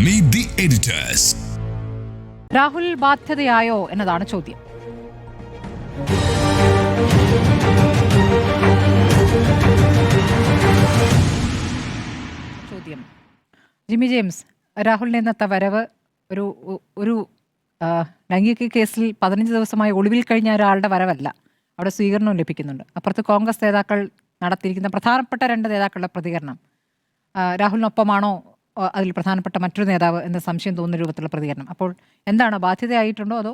Meet the editors. Rahul ബാധ്യതയായോ എന്നതാണ് ചോദ്യം. Jimmy James, രാഹുലിന്റെ ഇന്നത്തെ വരവ് ഒരു ലൈംഗിക കേസിൽ 15 ദിവസമായി ഒളിവിൽ കഴിഞ്ഞ ഒരാളുടെ വരവല്ല. അവിടെ സ്വീകരണവും ലഭിക്കുന്നുണ്ട്. അപ്പുറത്ത് കോൺഗ്രസ് നേതാക്കൾ നടത്തിയിരിക്കുന്ന പ്രധാനപ്പെട്ട 2 നേതാക്കളുടെ പ്രതികരണം രാഹുലിനൊപ്പമാണോ അതിൽ പ്രധാനപ്പെട്ട മറ്റൊരു നേതാവ് എന്ന സംശയം തോന്നുന്ന രൂപത്തിലുള്ള പ്രതികരണം. അപ്പോൾ എന്താണ്, ബാധ്യതയായിട്ടുണ്ടോ അതോ?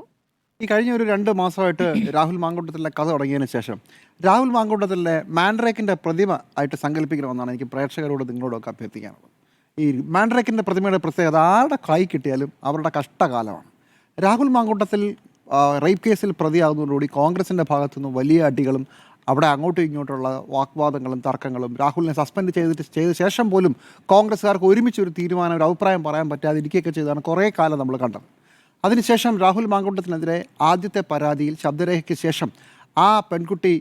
ഈ കഴിഞ്ഞ ഒരു 2 മാസമായിട്ട് രാഹുൽ മാങ്കൂട്ടത്തിലെ കഥ തുടങ്ങിയതിന് ശേഷം രാഹുൽ മാങ്കൂട്ടത്തിലെ മാൻഡ്രേക്കിൻ്റെ പ്രതിമ ആയിട്ട് സങ്കല്പിക്കണമെന്നാണ് എനിക്ക് പ്രേക്ഷകരോട് നിങ്ങളോടൊക്കെ അഭ്യർത്ഥിക്കാനുള്ളത്. ഈ മാൻഡ്രേക്കിൻ്റെ പ്രതിമയുടെ പ്രത്യേകത ആരുടെ കൈ കിട്ടിയാലും അവരുടെ കഷ്ടകാലമാണ്. രാഹുൽ മാങ്കൂട്ടത്തിൽ റേപ്പ് കേസിൽ പ്രതിയാകുന്നതോടുകൂടി കോൺഗ്രസിൻ്റെ ഭാഗത്തുനിന്ന് വലിയ അടികളും അവിടെ അങ്ങോട്ടും ഇങ്ങോട്ടുള്ള വാഗ്വാദങ്ങളും തർക്കങ്ങളും, രാഹുലിനെ സസ്പെൻഡ് ചെയ്ത ശേഷം പോലും കോൺഗ്രസ്സുകാർക്ക് ഒരുമിച്ച് ഒരു തീരുമാനം, ഒരു അഭിപ്രായം പറയാൻ പറ്റാതിരിക്കുകയൊക്കെ ചെയ്താണ് കുറേ കാലം നമ്മൾ കണ്ടത്. അതിനുശേഷം രാഹുൽ മാങ്കൂട്ടത്തിനെതിരെ ആദ്യത്തെ പരാതിയിൽ ശബ്ദരേഖയ്ക്ക് ശേഷം ആ പെൺകുട്ടി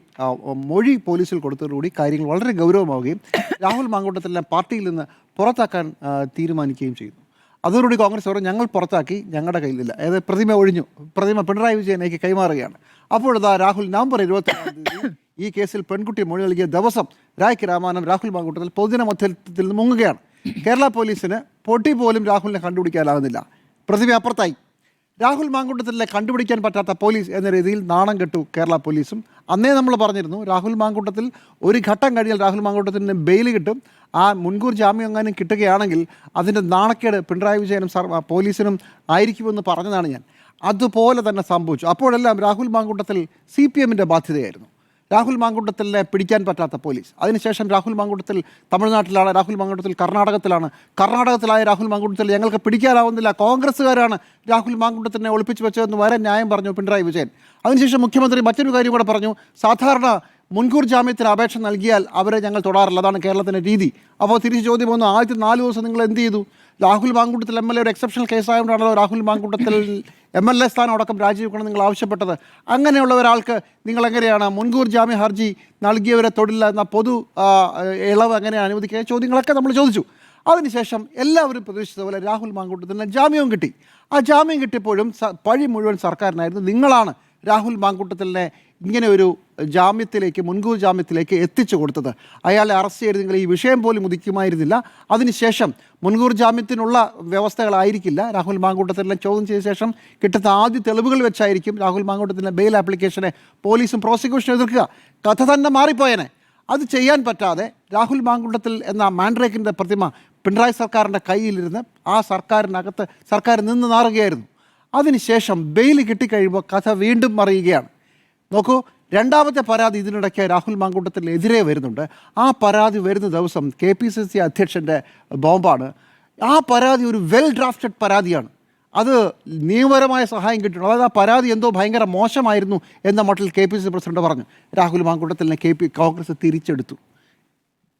മൊഴി പോലീസിൽ കൊടുത്തതോടുകൂടി കാര്യങ്ങൾ വളരെ ഗൗരവമാവുകയും രാഹുൽ മാങ്കൂട്ടത്തിലെ പാർട്ടിയിൽ നിന്ന് പുറത്താക്കാൻ തീരുമാനിക്കുകയും ചെയ്തു. അതോടുകൂടി കോൺഗ്രസ് പറഞ്ഞു, ഞങ്ങൾ പുറത്താക്കി, ഞങ്ങളുടെ കയ്യിലില്ല, അതായത് പ്രതിമ ഒഴിഞ്ഞു, പ്രതിമ പിണറായി വിജയനേക്ക് കൈമാറുകയാണ്. അപ്പോഴതാ രാഹുൽ നവംബർ 21 ഈ കേസിൽ പെൺകുട്ടി മൊഴി നൽകിയ ദിവസം രായ്ക്ക് രാമാനം രാഹുൽ മാങ്കൂട്ടത്തിൽ പൊതുജന മധ്യത്തിൽ നിന്ന് മുങ്ങുകയാണ്. കേരള പോലീസിന് പൊട്ടി പോലും രാഹുലിനെ കണ്ടുപിടിക്കാനാകുന്നില്ല. പ്രതിമ അപ്പുറത്തായി. രാഹുൽ മാങ്കൂട്ടത്തിലെ കണ്ടുപിടിക്കാൻ പറ്റാത്ത പോലീസ് എന്ന രീതിയിൽ നാണം കെട്ടു കേരള പോലീസും. അന്നേ നമ്മൾ പറഞ്ഞിരുന്നു, രാഹുൽ മാങ്കൂട്ടത്തിൽ ഒരു ഘട്ടം കഴിഞ്ഞാൽ രാഹുൽ മാങ്കൂട്ടത്തിന് ബെയിൽ കിട്ടും, ആ മുൻകൂർ ജാമ്യം എങ്ങാനും കിട്ടുകയാണെങ്കിൽ അതിൻ്റെ നാണക്കേട് പിണറായി വിജയനും പോലീസിനും ആയിരിക്കുമെന്ന് പറഞ്ഞതാണ് ഞാൻ. അതുപോലെ തന്നെ സംഭവിച്ചു. അപ്പോഴെല്ലാം രാഹുൽ മാങ്കൂട്ടത്തിൽ CPMൻ്റെ ബാധ്യതയായിരുന്നു. രാഹുൽ മാങ്കൂട്ടത്തിനെ പിടിക്കാൻ പറ്റാത്ത പോലീസ്. അതിനുശേഷം രാഹുൽ മാങ്കൂട്ടത്തിൽ തമിഴ്നാട്ടിലാണ്, രാഹുൽ മാങ്കൂട്ടത്തിൽ കർണാടകത്തിലായ രാഹുൽ മാങ്കൂട്ടത്തിൽ ഞങ്ങൾക്ക് പിടിക്കാനാവുന്നില്ല, കോൺഗ്രസ്സുകാരാണ് രാഹുൽ മാങ്കൂട്ടത്തിനെ ഒളിപ്പിച്ചു വെച്ചതെന്ന് വരെ ന്യായം പറഞ്ഞു പിണറായി വിജയൻ. അതിനുശേഷം മുഖ്യമന്ത്രി മറ്റൊരു കാര്യം കൂടെ പറഞ്ഞു, സാധാരണ മുൻകൂർ ജാമ്യത്തിന് അപേക്ഷ നൽകിയാൽ അവരെ ഞങ്ങൾ തൊടാറില്ല, അതാണ് കേരളത്തിൻ്റെ രീതി. അപ്പോൾ തിരിച്ച് ചോദ്യം വന്നു, ആദ്യത്തെ 4 ദിവസം നിങ്ങൾ എന്ത് ചെയ്തു? രാഹുൽ മാങ്കൂട്ടത്തിൽ MLA ഒരു എക്സെപ്ഷണൽ കേസായതുകൊണ്ടാണല്ലോ രാഹുൽ മാങ്കൂട്ടത്തിൽ MLA സ്ഥാനം അടക്കം രാജിവെക്കണം നിങ്ങൾ ആവശ്യപ്പെട്ടത്. അങ്ങനെയുള്ള ഒരാൾക്ക് നിങ്ങൾ എങ്ങനെയാണ് മുൻകൂർ ജാമ്യ ഹർജി നൽകിയവരെ തൊടില്ല എന്ന പൊതു ഇളവ് എങ്ങനെ അനുവദിക്കുക? ചോദ്യങ്ങളൊക്കെ നമ്മൾ ചോദിച്ചു. അതിനുശേഷം എല്ലാവരും പ്രതീക്ഷിച്ചതുപോലെ രാഹുൽ മാങ്കൂട്ടത്തിന് ജാമ്യവും കിട്ടി. ആ ജാമ്യം കിട്ടിയപ്പോഴും പഴി മുഴുവൻ സർക്കാരിനായിരുന്നു. നിങ്ങളാണ് രാഹുൽ മാങ്കൂട്ടത്തിനെ ഇങ്ങനെ ഒരു മുൻകൂർ ജാമ്യത്തിലേക്ക് എത്തിച്ചു കൊടുത്തത്. അയാളെ അറസ്റ്റ് ചെയ്തെങ്കിൽ ഈ വിഷയം പോലും ഉദിക്കുമായിരുന്നില്ല. അതിനുശേഷം മുൻകൂർ ജാമ്യത്തിനുള്ള വ്യവസ്ഥകളായിരിക്കില്ല. രാഹുൽ മാങ്കൂട്ടത്തിനെ ചോദ്യം ചെയ്ത ശേഷം കിട്ടുന്ന ആദ്യ തെളിവുകൾ വെച്ചായിരിക്കും രാഹുൽ മാങ്കൂട്ടത്തിൻ്റെ ബെയിൽ ആപ്ലിക്കേഷനെ പോലീസും പ്രോസിക്യൂഷനും എതിർക്കുക. കഥ തന്നെ മാറിപ്പോയനെ. അത് ചെയ്യാൻ പറ്റാതെ രാഹുൽ മാങ്കൂട്ടത്തിൽ എന്ന മാൻഡ്രേക്കിൻ്റെ പ്രതിമ പിണറായി സർക്കാരിൻ്റെ കയ്യിലിരുന്ന് ആ സർക്കാർ നിന്ന് നാറുകയായിരുന്നു. അതിനുശേഷം ബെയിൽ കിട്ടിക്കഴിയുമ്പോൾ കഥ വീണ്ടും മറിയുകയാണ്. നോക്കൂ, രണ്ടാമത്തെ പരാതി ഇതിനിടയ്ക്ക് രാഹുൽ മാങ്കൂട്ടത്തിനെതിരെ വരുന്നുണ്ട്. ആ പരാതി വരുന്ന ദിവസം KPCC അധ്യക്ഷൻ്റെ ബോംബാണ്. ആ പരാതി ഒരു വെൽ ഡ്രാഫ്റ്റഡ് പരാതിയാണ്. അത് നിയമപരമായ സഹായം കിട്ടുന്നു. അതായത് ആ പരാതി എന്തോ ഭയങ്കര മോശമായിരുന്നു എന്ന മട്ടിൽ KPCC പ്രസിഡന്റ് പറഞ്ഞു. രാഹുൽ മാങ്കൂട്ടത്തിനെ കോൺഗ്രസ് തിരിച്ചെടുത്തു,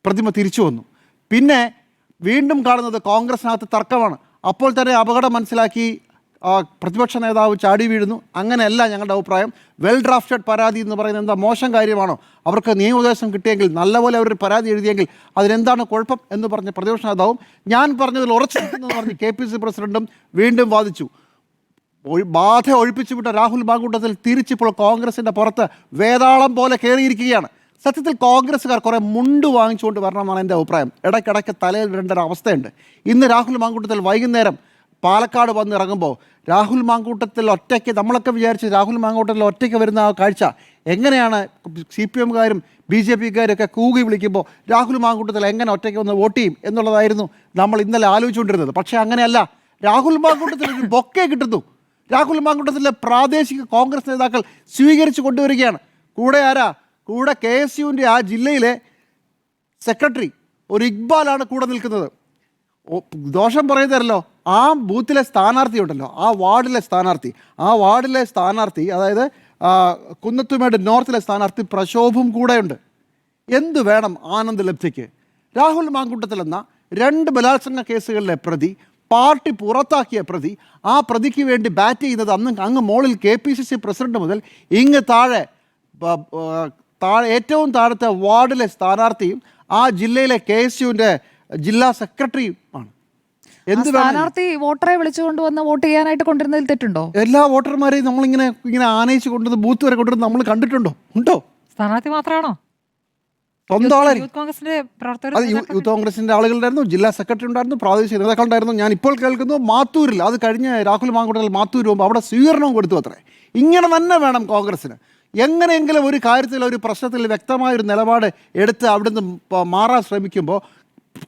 പ്രതിമ തിരിച്ചു വന്നു. പിന്നെ വീണ്ടും കാണുന്നത് കോൺഗ്രസിനകത്ത് തർക്കമാണ്. അപ്പോൾ തന്നെ അപകടം മനസ്സിലാക്കി പ്രതിപക്ഷ നേതാവ് ചാടി വീഴുന്നു. അങ്ങനെയല്ല ഞങ്ങളുടെ അഭിപ്രായം. വെൽ ഡ്രാഫ്റ്റഡ് പരാതി എന്ന് പറയുന്നത് എന്താ മോശം കാര്യമാണോ? അവർക്ക് നിയമോപദേശം കിട്ടിയെങ്കിൽ, നല്ലപോലെ അവർ പരാതി എഴുതിയെങ്കിൽ അതിനെന്താണ് കുഴപ്പം എന്ന് പറഞ്ഞ പ്രതിപക്ഷ നേതാവും ഞാൻ പറഞ്ഞതിൽ ഉറച്ചു നിൽക്കുന്നതെന്ന് പറഞ്ഞ് KPCC പ്രസിഡന്റും വീണ്ടും വാദിച്ചു. ബാധ ഒഴിപ്പിച്ചു വിട്ട രാഹുൽ മാങ്കൂട്ടത്തിൽ തിരിച്ചിപ്പോൾ കോൺഗ്രസിൻ്റെ പുറത്ത് വേതാളം പോലെ കയറിയിരിക്കുകയാണ്. സത്യത്തിൽ കോൺഗ്രസ്സുകാർ കുറേ മുണ്ട് വാങ്ങിച്ചുകൊണ്ട് വരണമെന്നാണ് എൻ്റെ അഭിപ്രായം. ഇടയ്ക്കിടയ്ക്ക് തലയിലിടേണ്ട ഒരു അവസ്ഥയുണ്ട്. ഇന്ന് രാഹുൽ മാങ്കൂട്ടത്തിൽ വൈകുന്നേരം പാലക്കാട് വന്നിറങ്ങുമ്പോൾ രാഹുൽ മാങ്കൂട്ടത്തിൽ ഒറ്റയ്ക്ക്, നമ്മളൊക്കെ വിചാരിച്ച് രാഹുൽ മാങ്കൂട്ടത്തിൽ ഒറ്റയ്ക്ക് വരുന്ന ആ കാഴ്ച എങ്ങനെയാണ് CPMകാരും BJPക്കാരും ഒക്കെ കൂകി വിളിക്കുമ്പോൾ രാഹുൽ മാങ്കൂട്ടത്തിൽ എങ്ങനെ ഒറ്റയ്ക്ക് വന്ന് വോട്ട് ചെയ്യും എന്നുള്ളതായിരുന്നു നമ്മൾ ഇന്നലെ ആലോചിച്ചുകൊണ്ടിരുന്നത്. പക്ഷേ അങ്ങനെയല്ല. രാഹുൽ മാങ്കൂട്ടത്തിൽ ഒരു ബൊക്കെ കിട്ടുന്നു. രാഹുൽ മാങ്കൂട്ടത്തിലെ പ്രാദേശിക കോൺഗ്രസ് നേതാക്കൾ സ്വീകരിച്ചു കൊണ്ടുവരികയാണ്. കൂടെ ആരാ? കൂടെ KSUവിൻ്റെ ആ ജില്ലയിലെ സെക്രട്ടറി ഒരു ഇക്ബാലാണ് കൂടെ നിൽക്കുന്നത്. ദോഷം പറയുന്നതല്ലോ, ആ ബൂത്തിലെ സ്ഥാനാർത്ഥി ഉണ്ടല്ലോ, ആ വാർഡിലെ സ്ഥാനാർത്ഥി അതായത് കുന്നത്തുമേട് നോർത്തിലെ സ്ഥാനാർത്ഥി പ്രശോഭും കൂടെയുണ്ട്. എന്തു വേണം ആനന്ദ് ലബ്ധിക്ക്? രാഹുൽ മാങ്കൂട്ടത്തിൽ എന്ന 2 ബലാത്സംഗ കേസുകളിലെ പ്രതി, പാർട്ടി പുറത്താക്കിയ പ്രതി, ആ പ്രതിക്ക് വേണ്ടി ബാറ്റ് ചെയ്യുന്നത് അങ്ങ് മോളിൽ KPCC പ്രസിഡന്റ് മുതൽ ഇങ്ങ് താഴെ ഏറ്റവും താഴത്തെ വാർഡിലെ സ്ഥാനാർത്ഥിയും ആ ജില്ലയിലെ KSUവിൻ്റെ ജില്ലാ സെക്രട്ടറിയും ആണ്. എന്ത് വേണം സ്ഥാനാർത്ഥി വോട്ടറെ വിളിച്ചുകൊണ്ടുവന്ന് വോട്ട് ചെയ്യാനായിട്ട് കൊണ്ടിരുന്നതിൽ തെറ്റുണ്ടോ? എല്ലാ വോട്ടർമാരെയും നമ്മളിങ്ങനെ ആനയിച്ച് കൊണ്ടുവന്ന് ബൂത്ത് വരെ കൊണ്ടുവന്ന് നമ്മൾ കണ്ടിട്ടുണ്ടോ? ഉണ്ടോ? സ്ഥാനാർത്ഥി മാത്രമാണോ? സ്വന്തം ആളെ യൂത്ത് കോൺഗ്രസിന്റെ പ്രവർത്തകർ അത് യൂത്ത് കോൺഗ്രസിന്റെ ആളുകളുണ്ടായിരുന്നു, ജില്ലാ സെക്രട്ടറി ഉണ്ടായിരുന്നു, പ്രാദേശിക നേതാക്കളുണ്ടായിരുന്നു. ഞാൻ ഇപ്പോൾ കേൾക്കുന്നു മാത്തൂരിൽ, അത് കഴിഞ്ഞ് രാഹുൽ മാങ്കൂട്ടത്തിൽ മാത്തൂർ പോകുമ്പോൾ അവിടെ സ്വീകരണവും കൊടുത്തു അത്രേ. ഇങ്ങനെ തന്നെ വേണം കോൺഗ്രസ്സിന്. എങ്ങനെയെങ്കിലും ഒരു കാര്യത്തിൽ, ഒരു പ്രശ്നത്തിൽ വ്യക്തമായൊരു നിലപാട് എടുത്ത് അവിടുന്ന് മാറാൻ ശ്രമിക്കുമ്പോൾ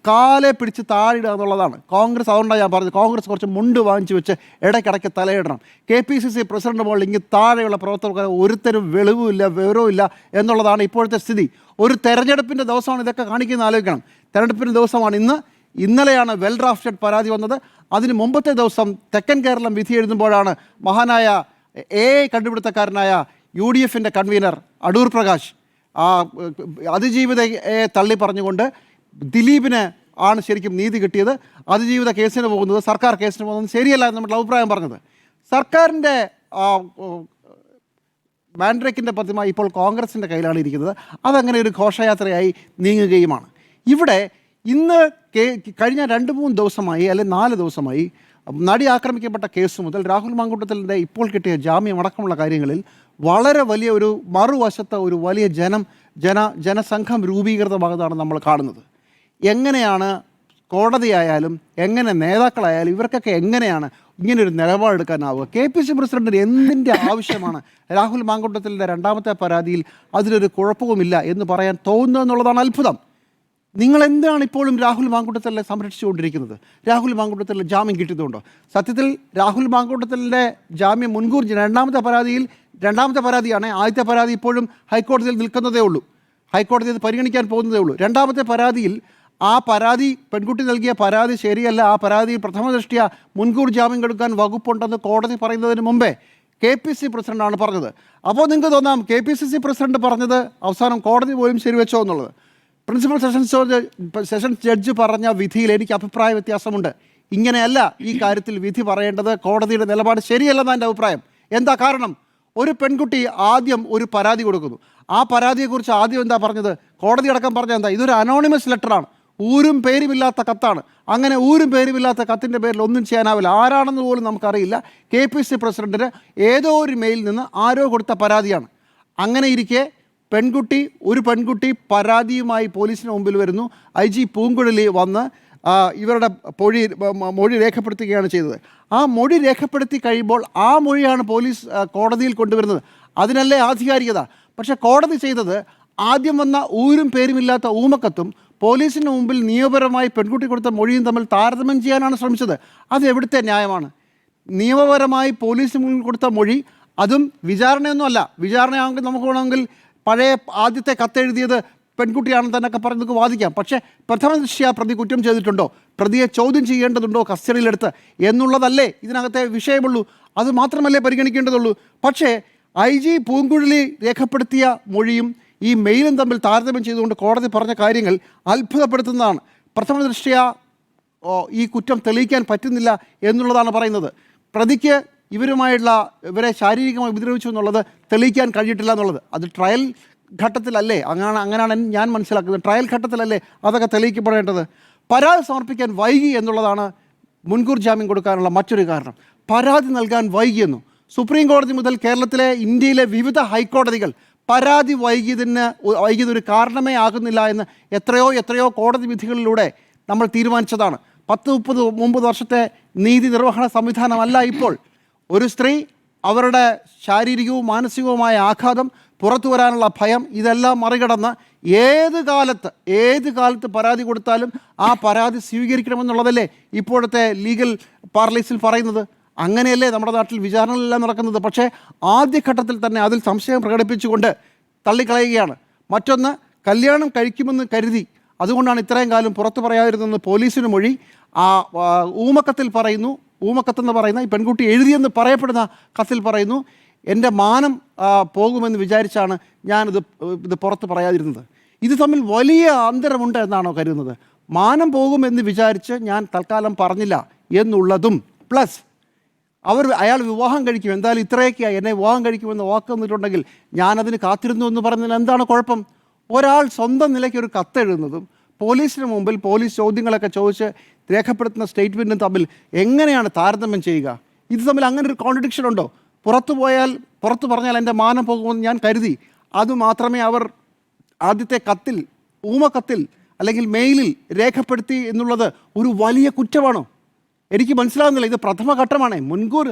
കാലെ പിടിച്ച് താഴിടുക എന്നുള്ളതാണ് കോൺഗ്രസ്. അതുകൊണ്ടാണ് ഞാൻ പറഞ്ഞത്, കോൺഗ്രസ് കുറച്ച് മുണ്ട് വാങ്ങിച്ചു വെച്ച് ഇടയ്ക്കിടയ്ക്ക് തലയിടണം. KPCC പ്രസിഡന്റ് മുകളിൽ ഇങ്ങനെ താഴെയുള്ള പ്രവർത്തകർ ഒരുത്തരും വെളിവുമില്ല, വിവരവും ഇല്ല എന്നുള്ളതാണ് ഇപ്പോഴത്തെ സ്ഥിതി. ഒരു തെരഞ്ഞെടുപ്പിൻ്റെ ദിവസമാണ് ഇതൊക്കെ കാണിക്കുന്നത്, ആലോചിക്കണം. തെരഞ്ഞെടുപ്പിൻ്റെ ദിവസമാണ് ഇന്ന്. ഇന്നലെയാണ് വെൽ ഡ്രാഫ്റ്റഡ് പരാതി വന്നത്. അതിന് മുമ്പത്തെ ദിവസം തെക്കൻ കേരളം വിധി എഴുതുമ്പോഴാണ് മഹാനായ കണ്ടുപിടുത്തക്കാരനായ UDFൻ്റെ കൺവീനർ അടൂർ പ്രകാശ് അതിജീവിതയെ തള്ളി പറഞ്ഞുകൊണ്ട് ദിലീപിന് ആണ് ശരിക്കും നീതി കിട്ടിയത്, അതിജീവിത കേസിന് പോകുന്നത്, സർക്കാർ കേസിന് പോകുന്നത് ശരിയല്ല എന്ന് നമ്മുടെ അഭിപ്രായം പറഞ്ഞത്. സർക്കാരിൻ്റെ മാൻഡ്രേക്കിൻ്റെ പ്രതിമ ഇപ്പോൾ കോൺഗ്രസിൻ്റെ കയ്യിലാണ് ഇരിക്കുന്നത്. അതങ്ങനെ ഒരു ഘോഷയാത്രയായി നീങ്ങുകയുമാണ്. ഇവിടെ ഇന്ന് കഴിഞ്ഞ 2-3 ദിവസമായി, അല്ലെങ്കിൽ 4 ദിവസമായി നടി ആക്രമിക്കപ്പെട്ട കേസ് മുതൽ രാഹുൽ മാങ്കൂട്ടത്തിലിൻ്റെ ഇപ്പോൾ കിട്ടിയ ജാമ്യം അടക്കമുള്ള കാര്യങ്ങളിൽ വളരെ വലിയ ഒരു മറുവശത്ത് ഒരു വലിയ ജനസംഘം രൂപീകൃതമാകുന്നതാണ് നമ്മൾ കാണുന്നത്. എങ്ങനെയാണ് കോടതിയായാലും എങ്ങനെ നേതാക്കളായാലും ഇവർക്കൊക്കെ എങ്ങനെയാണ് ഇങ്ങനൊരു നിലപാടെടുക്കാനാവുക? KPCC പ്രസിഡന്റിന് എന്തിൻ്റെ ആവശ്യമാണ് രാഹുൽ മാങ്കൂട്ടത്തിലിൻ്റെ 2ാമത്തെ പരാതിയിൽ അതിലൊരു കുഴപ്പവുമില്ല എന്ന് പറയാൻ തോന്നുന്നു എന്നുള്ളതാണ് അത്ഭുതം. നിങ്ങൾ എന്താണ് ഇപ്പോഴും രാഹുൽ മാങ്കൂട്ടത്തിലെ സംരക്ഷിച്ചുകൊണ്ടിരിക്കുന്നത്? രാഹുൽ മാങ്കൂട്ടത്തിലെ ജാമ്യം കിട്ടിയതുകൊണ്ടോ? സത്യത്തിൽ രാഹുൽ മാങ്കൂട്ടത്തിലെ ജാമ്യം മുൻകൂർ 2ാമത്തെ പരാതിയാണ്. ആദ്യത്തെ പരാതി ഇപ്പോഴും ഹൈക്കോടതിയിൽ നിൽക്കുന്നതേ ഉള്ളൂ. ഹൈക്കോടതി അത് പരിഗണിക്കാൻ പോകുന്നതേ ഉള്ളൂ. 2ാമത്തെ പരാതിയിൽ പെൺകുട്ടി നൽകിയ പരാതി ശരിയല്ല, ആ പരാതിയിൽ പ്രഥമ ദൃഷ്ട്യാ മുൻകൂർ ജാമ്യം കൊടുക്കാൻ വകുപ്പുണ്ടെന്ന് കോടതി പറയുന്നതിന് മുമ്പേ KPCC പ്രസിഡന്റാണ് പറഞ്ഞത്. അപ്പോൾ നിങ്ങൾക്ക് തോന്നാം KPCC പ്രസിഡന്റ് പറഞ്ഞത് അവസാനം കോടതി പോലും ശരിവെച്ചോ എന്നുള്ളത്. പ്രിൻസിപ്പൽ സെഷൻസ് ജഡ്ജ് പറഞ്ഞ വിധിയിൽ എനിക്ക് അഭിപ്രായ വ്യത്യാസമുണ്ട്. ഇങ്ങനെയല്ല ഈ കാര്യത്തിൽ വിധി പറയേണ്ടത്, കോടതിയുടെ നിലപാട് ശരിയല്ലെന്നാണ് എൻ്റെ അഭിപ്രായം. എന്താ കാരണം? ഒരു പെൺകുട്ടി ആദ്യം ഒരു പരാതി കൊടുക്കുന്നു. ആ പരാതിയെക്കുറിച്ച് ആദ്യം എന്താ പറഞ്ഞത്? കോടതി അടക്കം പറഞ്ഞത് എന്താ? ഇതൊരു അനോണിമസ് ലെറ്ററാണ്, ഊരും പേരുമില്ലാത്ത കത്താണ്. അങ്ങനെ ഊരും പേരുമില്ലാത്ത കത്തിൻ്റെ പേരിൽ ഒന്നും ചെയ്യാനാവില്ല. ആരാണെന്ന് പോലും നമുക്കറിയില്ല. KPCC പ്രസിഡന്റിന് ഏതോ ഒരു മെയിലിൽ നിന്ന് ആരോ കൊടുത്ത പരാതിയാണ്. അങ്ങനെ ഇരിക്കെ ഒരു പെൺകുട്ടി പരാതിയുമായി പോലീസിന് മുമ്പിൽ വരുന്നു. IG പൂങ്കുഴലി വന്ന് ഇവരുടെ മൊഴി രേഖപ്പെടുത്തുകയാണ് ചെയ്തത്. ആ മൊഴി രേഖപ്പെടുത്തി കഴിയുമ്പോൾ ആ മൊഴിയാണ് പോലീസ് കോടതിയിൽ കൊണ്ടുവരുന്നത്. അതിനല്ലേ ആധികാരികത. പക്ഷേ കോടതി ചെയ്തത് ആദ്യം വന്ന ഊരും പേരുമില്ലാത്ത ഊമക്കത്തും പോലീസിന് മുമ്പിൽ നിയമപരമായി പെൺകുട്ടി കൊടുത്ത മൊഴിയും തമ്മിൽ താരതമ്യം ചെയ്യാനാണ് ശ്രമിച്ചത്. അത് എവിടുത്തെ ന്യായമാണ്? നിയമപരമായി പോലീസിന് മുമ്പിൽ കൊടുത്ത മൊഴി, അതും വിചാരണയൊന്നുമല്ല. വിചാരണയാണെങ്കിൽ നമുക്ക് വേണമെങ്കിൽ പഴയ ആദ്യത്തെ കത്തെഴുതിയത് പെൺകുട്ടിയാണെന്ന് തന്നെയൊക്കെ പറഞ്ഞ് നമുക്ക് വാദിക്കാം. പക്ഷേ പ്രഥമ ദൃഷ്ട്യാ പ്രതി കുറ്റം ചെയ്തിട്ടുണ്ടോ, പ്രതിയെ ചോദ്യം ചെയ്യേണ്ടതുണ്ടോ കസ്റ്റഡിയിലെടുത്ത് എന്നുള്ളതല്ലേ ഇതിനകത്തെ വിഷയമുള്ളൂ. അത് മാത്രമല്ലേ പരിഗണിക്കേണ്ടതുള്ളൂ. പക്ഷേ IG പൂങ്കുഴലി രേഖപ്പെടുത്തിയ മൊഴിയും ഈ മെയിലും തമ്മിൽ താരതമ്യം ചെയ്തുകൊണ്ട് കോടതി പറഞ്ഞ കാര്യങ്ങൾ അത്ഭുതപ്പെടുത്തുന്നതാണ്. പ്രഥമ ദൃഷ്ട്യാ ഈ കുറ്റം തെളിയിക്കാൻ പറ്റുന്നില്ല എന്നുള്ളതാണ് പറയുന്നത്. പ്രതിക്ക് ഇവരെ ശാരീരികമായി ഉപദ്രവിച്ചു എന്നുള്ളത് തെളിയിക്കാൻ കഴിഞ്ഞിട്ടില്ല എന്നുള്ളത്. അത് ട്രയൽ ഘട്ടത്തിലല്ലേ? അങ്ങനെയാണ് ഞാൻ മനസ്സിലാക്കുന്നത്. ട്രയൽ ഘട്ടത്തിലല്ലേ അതൊക്കെ തെളിയിക്കപ്പെടേണ്ടത്? പരാതി സമർപ്പിക്കാൻ വൈകി എന്നുള്ളതാണ് മുൻകൂർ ജാമ്യം കൊടുക്കാനുള്ള മറ്റൊരു കാരണം. പരാതി നൽകാൻ വൈകിയെന്നു. സുപ്രീം കോടതി മുതൽ ഇന്ത്യയിലെ വിവിധ ഹൈക്കോടതികൾ പരാതി വൈകിയതൊരു കാരണമേ ആകുന്നില്ല എന്ന് എത്രയോ കോടതി വിധികളിലൂടെ നമ്മൾ തീരുമാനിച്ചതാണ്. 30-30 വർഷത്തെ നീതി നിർവഹണ സംവിധാനമല്ല ഇപ്പോൾ. ഒരു സ്ത്രീ അവരുടെ ശാരീരികവും മാനസികവുമായ ആഘാതം, പുറത്തു വരാനുള്ള ഭയം, ഇതെല്ലാം മറികടന്ന് ഏത് കാലത്ത് പരാതി കൊടുത്താലും ആ പരാതി സ്വീകരിക്കണമെന്നുള്ളതല്ലേ ഇപ്പോഴത്തെ ലീഗൽ പാർലീസിൽ പറയുന്നത്. അങ്ങനെയല്ലേ നമ്മുടെ നാട്ടിൽ വിചാരണകളെല്ലാം നടക്കുന്നത്. പക്ഷേ ആദ്യഘട്ടത്തിൽ തന്നെ അതിൽ സംശയം പ്രകടിപ്പിച്ചുകൊണ്ട് തള്ളിക്കളയുകയാണ്. മറ്റൊന്ന്, കല്യാണം കഴിക്കുമെന്ന് കരുതി, അതുകൊണ്ടാണ് ഇത്രയും കാലം പുറത്തു പറയാതിരുന്നെന്ന് പോലീസിന് മൊഴി. ഊമക്കത്തെന്ന് പറയുന്ന ഈ പെൺകുട്ടി എഴുതിയെന്ന് പറയപ്പെടുന്ന കത്തിൽ പറയുന്നു, എൻ്റെ മാനം പോകുമെന്ന് വിചാരിച്ചാണ് ഇത് പുറത്ത് പറയാതിരുന്നത്. ഇത് തമ്മിൽ വലിയ അന്തരമുണ്ട് എന്നാണോ കരുതുന്നത്? മാനം പോകുമെന്ന് വിചാരിച്ച് ഞാൻ തൽക്കാലം പറഞ്ഞില്ല എന്നുള്ളതും, പ്ലസ് അയാൾ വിവാഹം കഴിക്കും, എന്തായാലും ഇത്രയൊക്കെയായി, എന്നെ വിവാഹം കഴിക്കുമെന്ന് വാക്ക് തന്നിട്ടുണ്ടെങ്കിൽ ഞാനതിന് കാത്തിരുന്നു എന്ന് പറഞ്ഞതിൽ എന്താണ് കുഴപ്പം? ഒരാൾ സ്വന്തം നിലയ്ക്ക് ഒരു കത്തെഴുതുന്നതും പോലീസിന് മുമ്പിൽ പോലീസ് ചോദ്യങ്ങളൊക്കെ ചോദിച്ച് രേഖപ്പെടുത്തുന്ന സ്റ്റേറ്റ്മെൻറ്റും തമ്മിൽ എങ്ങനെയാണ് താരതമ്യം ചെയ്യുക? ഇത് തമ്മിൽ അങ്ങനെ ഒരു കോൺട്രഡിക്ഷൻ ഉണ്ടോ? പുറത്തു പറഞ്ഞാൽ എൻ്റെ മാനം പോകുമെന്ന് ഞാൻ കരുതി. അതുമാത്രമേ അവർ ആദ്യത്തെ കത്തിൽ, ഊമക്കത്തിൽ അല്ലെങ്കിൽ മെയിലിൽ രേഖപ്പെടുത്തി എന്നുള്ളത് ഒരു വലിയ കുറ്റമാണോ? എനിക്ക് മനസ്സിലാകുന്നില്ല. ഇത് പ്രഥമഘട്ടമാണ്. മുൻകൂർ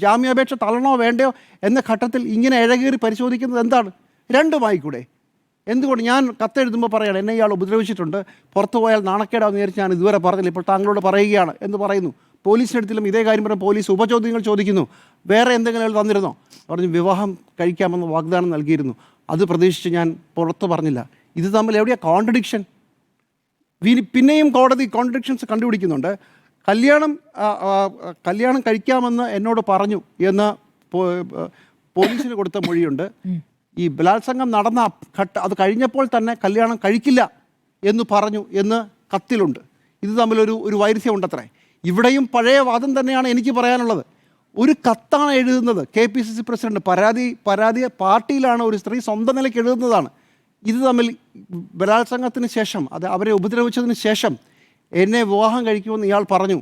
ജാമ്യാപേക്ഷ തള്ളണോ വേണ്ടയോ എന്ന ഘട്ടത്തിൽ ഇങ്ങനെ ഇഴകേറി പരിശോധിക്കുന്നത് എന്താണ്? രണ്ടുമായിക്കൂടെ? എന്തുകൊണ്ട് ഞാൻ കത്തെഴുതുമ്പോൾ പറയണം എന്നെ ഇയാൾ ഉപദ്രവിച്ചിട്ടുണ്ട്, പുറത്തു പോയാൽ നാണക്കേടാന്ന് വിചാരിച്ച് ഞാൻ ഇതുവരെ പറഞ്ഞില്ല, ഇപ്പോൾ താങ്കളോട് പറയുകയാണ് എന്ന് പറയുന്നു. പോലീസിനടുത്തിലും ഇതേ കാര്യം പറഞ്ഞാൽ പോലീസ് ഉപചോദ്യങ്ങൾ ചോദിക്കുന്നു. വേറെ എന്തെങ്കിലും അയാൾ തന്നിരുന്നോ? പറഞ്ഞു വിവാഹം കഴിക്കാമെന്ന് വാഗ്ദാനം നൽകിയിരുന്നു, അത് പ്രതീക്ഷിച്ച് ഞാൻ പുറത്ത് പറഞ്ഞില്ല. ഇത് തമ്മിൽ എവിടെയാണ് കോൺട്രഡിക്ഷൻ? പിന്നെയും കോടതി കോൺട്രഡിക്ഷൻസ് കണ്ടുപിടിക്കുന്നുണ്ട്. കല്യാണം കഴിക്കാമെന്ന് എന്നോട് പറഞ്ഞു എന്ന് പോലീസിന് കൊടുത്ത മൊഴിയുണ്ട്. ഈ ബലാത്സംഗം നടന്ന അത് കഴിഞ്ഞപ്പോൾ തന്നെ കല്യാണം കഴിക്കില്ല എന്ന് പറഞ്ഞു എന്ന് കത്തിലുണ്ട്. ഇത് തമ്മിലൊരു വൈരുദ്ധ്യമുണ്ടത്രേ. ഇവിടെയും പഴയ വാദം തന്നെയാണ് എനിക്ക് പറയാനുള്ളത്. ഒരു കത്താണ് എഴുതുന്നത് KPCC പ്രസിഡന്റ്, പരാതി പാർട്ടിയിലാണ് ഒരു സ്ത്രീ സ്വന്തം നിലയ്ക്ക് എഴുതുന്നതാണ്. ഇത് തമ്മിൽ ബലാത്സംഗത്തിന് ശേഷം, അവരെ ഉപദ്രവിച്ചതിന് ശേഷം എന്നെ വിവാഹം കഴിക്കുമെന്ന് ഇയാൾ പറഞ്ഞു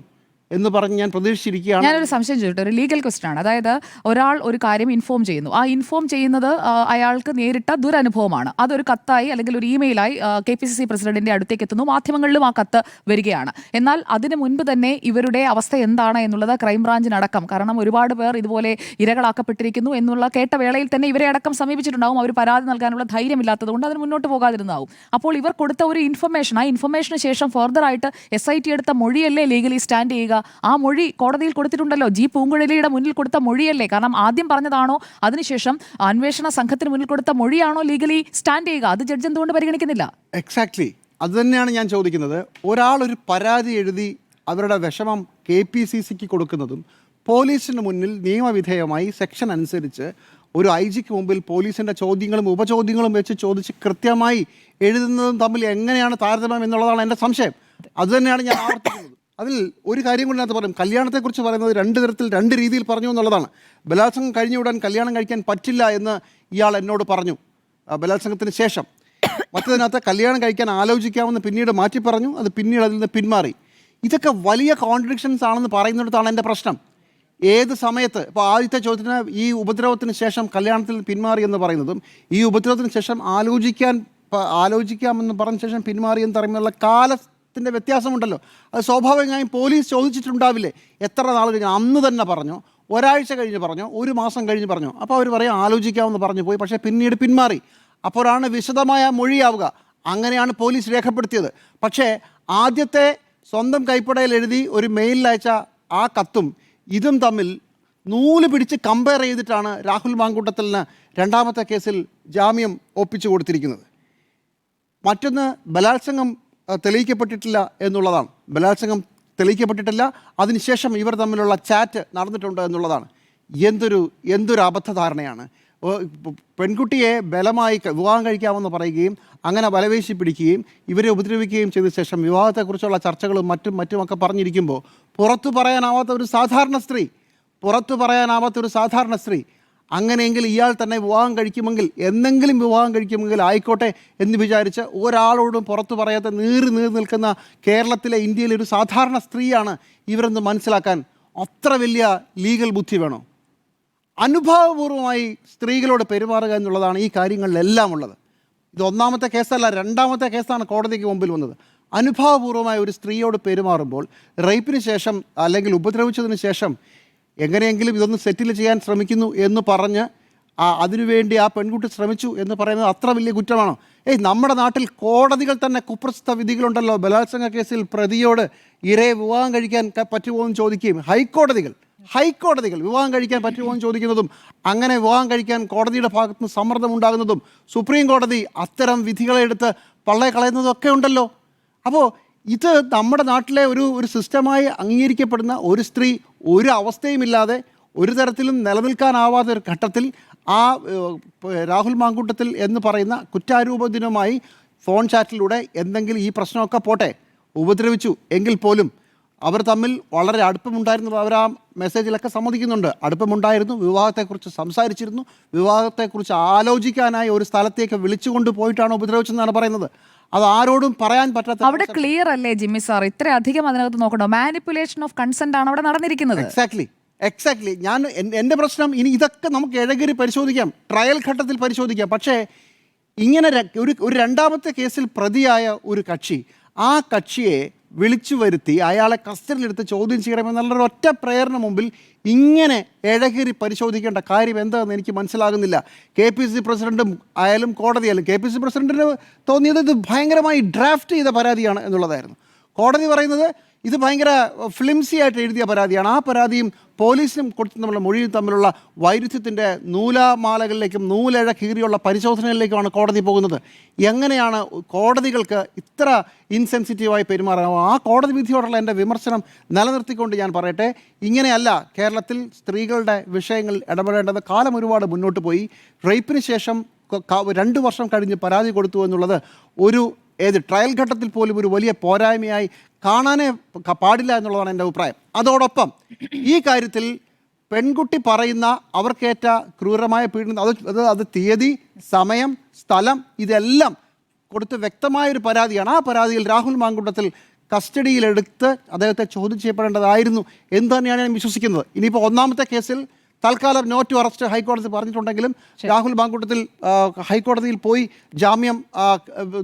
എന്ന് പറഞ്ഞ് ഞാൻ പ്രതീക്ഷിച്ചിരിക്കുകയാണ്. ഞാനൊരു സംശയം ചോദിച്ചു, ഒരു ലീഗൽ ക്വസ്റ്റ്യൻ ആണ്. അതായത് ഒരാൾ ഒരു കാര്യം ഇൻഫോം ചെയ്യുന്നു, ആ ഇൻഫോം ചെയ്യുന്നത് അയാൾക്ക് നേരിട്ട ദുരനുഭവമാണ്. അതൊരു കത്തായി അല്ലെങ്കിൽ ഒരു ഇമെയിലായി KPCC പ്രസിഡന്റിന്റെ അടുത്തേക്ക് എത്തുന്നു, മാധ്യമങ്ങളിലും ആ കത്ത് വരികയാണ്. എന്നാൽ അതിന് മുൻപ് തന്നെ ഇവരുടെ അവസ്ഥ എന്താണ് എന്നുള്ളത് ക്രൈംബ്രാഞ്ചിനടക്കം, കാരണം ഒരുപാട് പേർ ഇതുപോലെ ഇരകളാക്കപ്പെട്ടിരിക്കുന്നു എന്നുള്ള കേട്ട വേളയിൽ തന്നെ ഇവരെ അടക്കം സമീപിച്ചിട്ടുണ്ടാവും. അവർ പരാതി നൽകാനുള്ള ധൈര്യമില്ലാത്തത് കൊണ്ട് അതിന് മുന്നോട്ട് പോകാതിരുന്നാവും. അപ്പോൾ ഇവർ കൊടുത്ത ഒരു ഇൻഫർമേഷൻ, ആ ഇൻഫർമേഷന് ശേഷം ഫർദറായിട്ട് SIT എടുത്ത മൊഴിയല്ലേ ലീഗലി സ്റ്റാൻഡ് ചെയ്യുക? ആ മൊഴി കോടതിയിൽ കൊടുത്തിട്ടുണ്ടല്ലോ. ജി പൂങ്കുഴലിയുടെ മുന്നിൽ കൊടുത്ത മൊഴിയല്ലേ? കാരണം ആദ്യം പറഞ്ഞതാണോ അതിനുശേഷം അന്വേഷണ സംഘത്തിന് മുന്നിൽ കൊടുത്ത മൊഴിയാണോ ലീഗലി സ്റ്റാൻഡ് ചെയ്യുക? അത് ജഡ്ജ് എന്തുകൊണ്ട് പരിഗണിക്കുന്നില്ല? എക്സാക്ട്ലി അത് തന്നെയാണ് ഞാൻ ചോദിക്കുന്നത്. ഒരാളൊരു പരാതി എഴുതി അവരുടെ വിഷമം KPCCക്ക് കൊടുക്കുന്നതും പോലീസിന് മുന്നിൽ നിയമവിധേയമായി സെക്ഷൻ അനുസരിച്ച് ഒരു IG മുമ്പിൽ പോലീസിൻ്റെ ചോദ്യങ്ങളും ഉപചോദ്യങ്ങളും വെച്ച് ചോദിച്ച് കൃത്യമായി എഴുതുന്നതും തമ്മിൽ എങ്ങനെയാണ് താരതമ്യം എന്നുള്ളതാണ് എൻ്റെ സംശയം. അതുതന്നെയാണ് ഞാൻ ആവർത്തിക്കുന്നത്. അതിൽ ഒരു കാര്യം കൂടി പറയും. കല്യാണത്തെക്കുറിച്ച് പറയുന്നത് രണ്ട് രീതിയിൽ പറഞ്ഞു എന്നുള്ളതാണ്. ബലാത്സംഗം കഴിഞ്ഞുവിടാൻ കല്യാണം കഴിക്കാൻ പറ്റില്ല എന്ന് ഇയാൾ എന്നോട് പറഞ്ഞു ബലാത്സംഗത്തിന് ശേഷം. മറ്റതിനകത്ത് കല്യാണം കഴിക്കാൻ ആലോചിക്കാമെന്ന് പിന്നീട് മാറ്റി പറഞ്ഞു, അത് പിന്നീട് അതിൽ നിന്ന് പിന്മാറി. ഇതൊക്കെ വലിയ കോൺട്രഡിക്ഷൻസ് ആണെന്ന് പറയുന്നിടത്താണ് എൻ്റെ പ്രശ്നം. ഏത് സമയത്ത് ഇപ്പോൾ ആദ്യത്തെ ചോദ്യത്തിന് ഈ ഉപദ്രവത്തിന് ശേഷം കല്യാണത്തിൽ പിന്മാറി എന്ന് പറയുന്നതും ഈ ഉപദ്രവത്തിന് ശേഷം ആലോചിക്കാമെന്ന് പറഞ്ഞ ശേഷം പിന്മാറി എന്ന് പറയുന്നുള്ള കാലത്തിൻ്റെ വ്യത്യാസമുണ്ടല്ലോ. അത് സ്വാഭാവികമായും പോലീസ് ചോദിച്ചിട്ടുണ്ടാവില്ലേ എത്ര നാൾ കഴിഞ്ഞ്? അന്ന് തന്നെ പറഞ്ഞോ, ഒരാഴ്ച കഴിഞ്ഞ് പറഞ്ഞോ, ഒരു മാസം കഴിഞ്ഞ് പറഞ്ഞോ? അപ്പോൾ അവർ പറയും ആലോചിക്കാമെന്ന് പറഞ്ഞു പോയി, പക്ഷേ പിന്നീട് പിന്മാറി. അപ്പോഴാണ് വിശദമായ മൊഴിയാവുക. അങ്ങനെയാണ് പോലീസ് രേഖപ്പെടുത്തിയത്. പക്ഷേ ആദ്യത്തെ സ്വന്തം കൈപ്പടയിൽ എഴുതി ഒരു മെയിലിൽ അയച്ച ആ കത്തും ഇതും തമ്മിൽ നൂല് പിടിച്ച് കമ്പയർ ചെയ്തിട്ടാണ് രാഹുൽ മാങ്കൂട്ടത്തലിന് രണ്ടാമത്തെ കേസിൽ ജാമ്യം ഒപ്പിച്ചു കൊടുത്തിരിക്കുന്നത്. മറ്റൊന്ന്, ബലാത്സംഗം തെളിയിക്കപ്പെട്ടിട്ടില്ല എന്നുള്ളതാണ്. ബലാത്സംഗം തെളിയിക്കപ്പെട്ടിട്ടില്ല, അതിനുശേഷം ഇവർ തമ്മിലുള്ള ചാറ്റ് നടന്നിട്ടുണ്ട് എന്നുള്ളതാണ്. എന്തൊരു അബദ്ധധാരണയാണ്. പെൺകുട്ടിയെ ബലമായി വിവാഹം കഴിക്കാമെന്ന് പറയുകയും അങ്ങനെ ബലവേശി പിടിക്കുകയും ഇവരെ ഉപദ്രവിക്കുകയും ചെയ്ത ശേഷം വിവാഹത്തെക്കുറിച്ചുള്ള ചർച്ചകളും മറ്റുമൊക്കെ പറഞ്ഞിരിക്കുമ്പോൾ പുറത്തു പറയാനാവാത്ത ഒരു സാധാരണ സ്ത്രീ അങ്ങനെയെങ്കിൽ ഇയാൾ തന്നെ വിവാഹം കഴിക്കുമെങ്കിൽ ആയിക്കോട്ടെ എന്ന് വിചാരിച്ച് ഒരാളോടും പുറത്തു പറയാത്ത നീറി നിൽക്കുന്ന കേരളത്തിലെ, ഇന്ത്യയിലെ ഒരു സാധാരണ സ്ത്രീയാണ് ഇവരെന്ന് മനസ്സിലാക്കാൻ അത്ര വലിയ ലീഗൽ ബുദ്ധി വേണോ? അനുഭാവപൂർവമായി സ്ത്രീകളോട് പെരുമാറുക എന്നുള്ളതാണ് ഈ കാര്യങ്ങളിലെല്ലാം ഉള്ളത്. ഇത് ഒന്നാമത്തെ കേസല്ല, രണ്ടാമത്തെ കേസാണ് കോടതിക്ക് മുമ്പിൽ വന്നത്. അനുഭാവപൂർവമായ ഒരു സ്ത്രീയോട് പെരുമാറുമ്പോൾ റേപ്പിന് ശേഷം അല്ലെങ്കിൽ ഉപദ്രവിച്ചതിന് ശേഷം എങ്ങനെയെങ്കിലും ഇതൊന്ന് സെറ്റിൽ ചെയ്യാൻ ശ്രമിക്കുന്നു എന്ന് പറഞ്ഞ് അതിനുവേണ്ടി ആ പെൺകുട്ടി ശ്രമിച്ചു എന്ന് പറയുന്നത് അത്ര വലിയ കുറ്റമാണോ? നമ്മുടെ നാട്ടിൽ കോടതികൾ തന്നെ കുപ്രസിദ്ധ വിധികളുണ്ടല്ലോ. ബലാത്സംഗ കേസിൽ പ്രതിയോട് ഇരയെ വിവാഹം കഴിക്കാൻ പറ്റുമോ എന്ന് ചോദിക്കുകയും ഹൈക്കോടതികൾ വിവാഹം കഴിക്കാൻ പറ്റുമോ എന്ന് ചോദിക്കുന്നതും അങ്ങനെ വിവാഹം കഴിക്കാൻ കോടതിയുടെ ഭാഗത്ത് നിന്ന് സമ്മർദ്ദം ഉണ്ടാകുന്നതും സുപ്രീം കോടതി അത്തരം വിധികളെ എടുത്ത് പള്ളയെ കളയുന്നതും ഒക്കെ ഉണ്ടല്ലോ. അപ്പോൾ ഇത് നമ്മുടെ നാട്ടിലെ ഒരു സിസ്റ്റമായി അംഗീകരിക്കപ്പെടുന്ന ഒരു സ്ത്രീ ഒരു അവസ്ഥയുമില്ലാതെ ഒരു തരത്തിലും നിലനിൽക്കാനാവാത്ത ഒരു ഘട്ടത്തിൽ രാഹുൽ മാങ്കൂട്ടത്തിൽ എന്ന് പറയുന്ന കുറ്റാരോപണവുമായി ഫോൺ ചാറ്റിലൂടെ എന്തെങ്കിലും ഈ പ്രശ്നമൊക്കെ പോട്ടെ ഉപദ്രവിച്ചു എങ്കിൽ പോലും അവർ തമ്മിൽ വളരെ അടുപ്പമുണ്ടായിരുന്നു. അവർ ആ മെസ്സേജിലൊക്കെ സമ്മതിക്കുന്നുണ്ട്. അടുപ്പമുണ്ടായിരുന്നു, വിവാഹത്തെക്കുറിച്ച് സംസാരിച്ചിരുന്നു, വിവാഹത്തെക്കുറിച്ച് ആലോചിക്കാനായി ഒരു സ്ഥലത്തേക്ക് വിളിച്ചുകൊണ്ട് പോയിട്ടാണ് ഉപദ്രവിച്ചതെന്നാണ് പറയുന്നത്. അത് ആരോടും പറയാൻ പറ്റാത്ത അവിടെ ക്ലിയർ അല്ലേ ജിമ്മി സാർ? ഇത്രയധികം അതിനകത്ത് നോക്കണോ? മാനിപ്പുലേഷൻ ഓഫ് കൺസെന്റ് ആണ് അവിടെ നടന്നിരിക്കുന്നത്. എക്സാക്ട്ലി ഞാൻ എൻ്റെ പ്രശ്നം ഇനി ഇതൊക്കെ നമുക്ക് ഇഴകരി പരിശോധിക്കാം, ട്രയൽ ഘട്ടത്തിൽ പരിശോധിക്കാം. പക്ഷേ ഇങ്ങനെ ഒരു രണ്ടാമത്തെ കേസിൽ പ്രതിയായ ഒരു കക്ഷി, ആ കക്ഷിയെ വിളിച്ചു വരുത്തി അയാളെ കസ്റ്റഡിയിലെടുത്ത് ചോദ്യം ചെയ്യണമെന്നുള്ള ഒറ്റ പ്രേരണ മുമ്പിൽ ഇങ്ങനെ ഇഴകേറി പരിശോധിക്കേണ്ട കാര്യം എന്താണെന്ന് എനിക്ക് മനസ്സിലാകുന്നില്ല. KPCC പ്രസിഡന്റും ആയാലും കോടതിയായാലും KPCC പ്രസിഡന്റിന് തോന്നിയത് ഇത് ഭയങ്കരമായി ഡ്രാഫ്റ്റ് ചെയ്ത പരാതിയാണ് എന്നുള്ളതായിരുന്നു. കോടതി പറയുന്നത് ഇത് ഭയങ്കര ഫ്ലിംസി ആയിട്ട് എഴുതിയ പരാതിയാണ്. ആ പരാതിയും പോലീസിനും കൊടുത്ത് തമ്മിലുള്ള മൊഴിയും തമ്മിലുള്ള വൈരുദ്ധ്യത്തിൻ്റെ നൂലാമാലകളിലേക്കും നൂലിഴ കീറിയുള്ള പരിശോധനകളിലേക്കുമാണ് കോടതി പോകുന്നത്. എങ്ങനെയാണ് കോടതികൾക്ക് ഇത്ര ഇൻസെൻസിറ്റീവായി പെരുമാറാമോ? ആ കോടതി വിധിയോടുള്ള എൻ്റെ വിമർശനം നിലനിർത്തിക്കൊണ്ട് ഞാൻ പറയട്ടെ, ഇങ്ങനെയല്ല കേരളത്തിൽ സ്ത്രീകളുടെ വിഷയങ്ങളിൽ ഇടപെടേണ്ടത്. കാലം ഒരുപാട് മുന്നോട്ട് പോയി. റേപ്പിന് ശേഷം 2 വർഷം കഴിഞ്ഞ് പരാതി കൊടുത്തു എന്നുള്ളത് ട്രയൽ ഘട്ടത്തിൽ പോലും ഒരു വലിയ പോരായ്മയായി കാണാനേ പാടില്ല എന്നുള്ളതാണ് എൻ്റെ അഭിപ്രായം. അതോടൊപ്പം ഈ കാര്യത്തിൽ പെൺകുട്ടി പറയുന്ന അവർക്കേറ്റ ക്രൂരമായ പീഡനം, അത് തീയതി, സമയം, സ്ഥലം ഇതെല്ലാം കൊടുത്ത് വ്യക്തമായൊരു പരാതിയാണ്. ആ പരാതിയിൽ രാഹുൽ മാങ്കുട്ടത്തിൽ കസ്റ്റഡിയിലെടുത്ത് അദ്ദേഹത്തെ ചോദ്യം ചെയ്യപ്പെടേണ്ടതായിരുന്നു എന്ന് തന്നെയാണ് ഞാൻ വിശ്വസിക്കുന്നത്. ഇനിയിപ്പോൾ ഒന്നാമത്തെ കേസിൽ തൽക്കാലം നോ ടു അറസ്റ്റ് ഹൈക്കോടതി പറഞ്ഞിട്ടുണ്ടെങ്കിലും രാഹുൽ മാങ്കുട്ടത്തിൽ ഹൈക്കോടതിയിൽ പോയി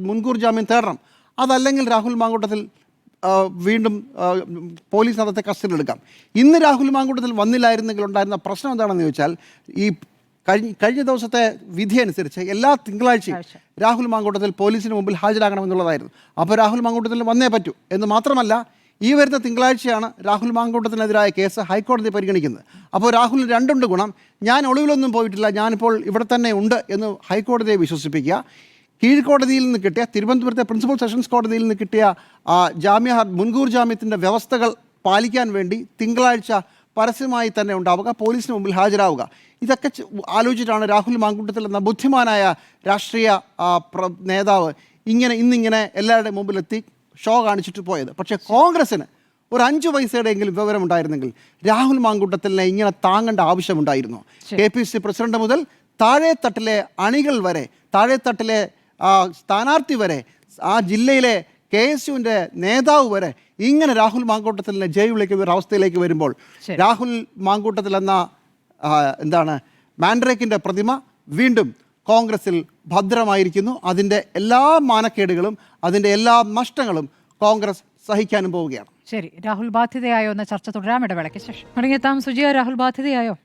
മുൻകൂർ ജാമ്യം തേടണം. അതല്ലെങ്കിൽ രാഹുൽ മാങ്കുട്ടത്തിൽ വീണ്ടും പോലീസ് അദ്ദേഹത്തെ കസ്റ്റഡിയിലെടുക്കാം. ഇന്ന് രാഹുൽ മാങ്കുട്ടത്തിൽ വന്നില്ലായിരുന്നെങ്കിൽ ഉണ്ടായിരുന്ന പ്രശ്നം എന്താണെന്ന് ചോദിച്ചാൽ, ഈ കഴിഞ്ഞ ദിവസത്തെ വിധി അനുസരിച്ച് എല്ലാ തിങ്കളാഴ്ചയും രാഹുൽ മാങ്കുട്ടത്തിൽ പോലീസിന് മുമ്പിൽ ഹാജരാകണമെന്നുള്ളതായിരുന്നു. അപ്പോൾ രാഹുൽ മാങ്കുട്ടത്തിൽ വന്നേ പറ്റൂ. എന്ന് മാത്രമല്ല, ഈ വരുന്ന തിങ്കളാഴ്ചയാണ് രാഹുൽ മാങ്കൂട്ടത്തിനെതിരായ കേസ് ഹൈക്കോടതി പരിഗണിക്കുന്നത്. അപ്പോൾ രാഹുലിന് രണ്ടുണ്ട് ഗുണം. ഞാൻ ഒളിവിലൊന്നും പോയിട്ടില്ല, ഞാനിപ്പോൾ ഇവിടെ തന്നെ ഉണ്ട് എന്ന് ഹൈക്കോടതിയെ വിശ്വസിപ്പിക്കുക. കീഴ്ക്കോടതിയിൽ നിന്ന് കിട്ടിയ, തിരുവനന്തപുരത്തെ പ്രിൻസിപ്പൽ സെഷൻസ് കോടതിയിൽ നിന്ന് കിട്ടിയ മുൻകൂർ ജാമ്യത്തിൻ്റെ വ്യവസ്ഥകൾ പാലിക്കാൻ വേണ്ടി തിങ്കളാഴ്ച പരസ്യമായി തന്നെ ഉണ്ടാവുക, പോലീസിന് മുമ്പിൽ ഹാജരാവുക. ഇതൊക്കെ ആലോചിച്ചിട്ടാണ് രാഹുൽ മാങ്കൂട്ടത്തിൽ എന്ന ബുദ്ധിമാനായ രാഷ്ട്രീയ നേതാവ് ഇന്നിങ്ങനെ എല്ലാവരുടെയും മുമ്പിലെത്തി ഷോ കാണിച്ചിട്ട് പോയത്. പക്ഷേ കോൺഗ്രസ്സിന് ഒരു 5 പൈസയുടെയെങ്കിലും വിവരമുണ്ടായിരുന്നെങ്കിൽ രാഹുൽ മാങ്കൂട്ടത്തിനെ ഇങ്ങനെ താങ്ങേണ്ട ആവശ്യമുണ്ടായിരുന്നു. KPCC പ്രസിഡന്റ് മുതൽ താഴെത്തട്ടിലെ അണികൾ വരെ, താഴെത്തട്ടിലെ സ്ഥാനാർത്ഥി വരെ, ആ ജില്ലയിലെ KSUവിൻ്റെ നേതാവ് വരെ ഇങ്ങനെ രാഹുൽ മാങ്കൂട്ടത്തിനെ ജയിലിലേക്ക് ഒരു അവസ്ഥയിലേക്ക് വരുമ്പോൾ രാഹുൽ മാങ്കൂട്ടത്തിൽ എന്ന മാൻഡ്രേക്കിൻ്റെ പ്രതിമ വീണ്ടും കോൺഗ്രസിൽ ഭദ്രമായിരിക്കുന്നു. അതിൻ്റെ എല്ലാ മാനക്കേടുകളും അതിൻ്റെ എല്ലാ നഷ്ടങ്ങളും കോൺഗ്രസ് സഹിക്കാനും പോവുകയാണ്. ശരി, രാഹുൽ ബാധ്യതയായോ എന്ന ചർച്ച തുടരാം. ഇടവേളയ്ക്ക് ശേഷം മടങ്ങിയെത്താം. സുജിയ, രാഹുൽ ബാധ്യതയായോ?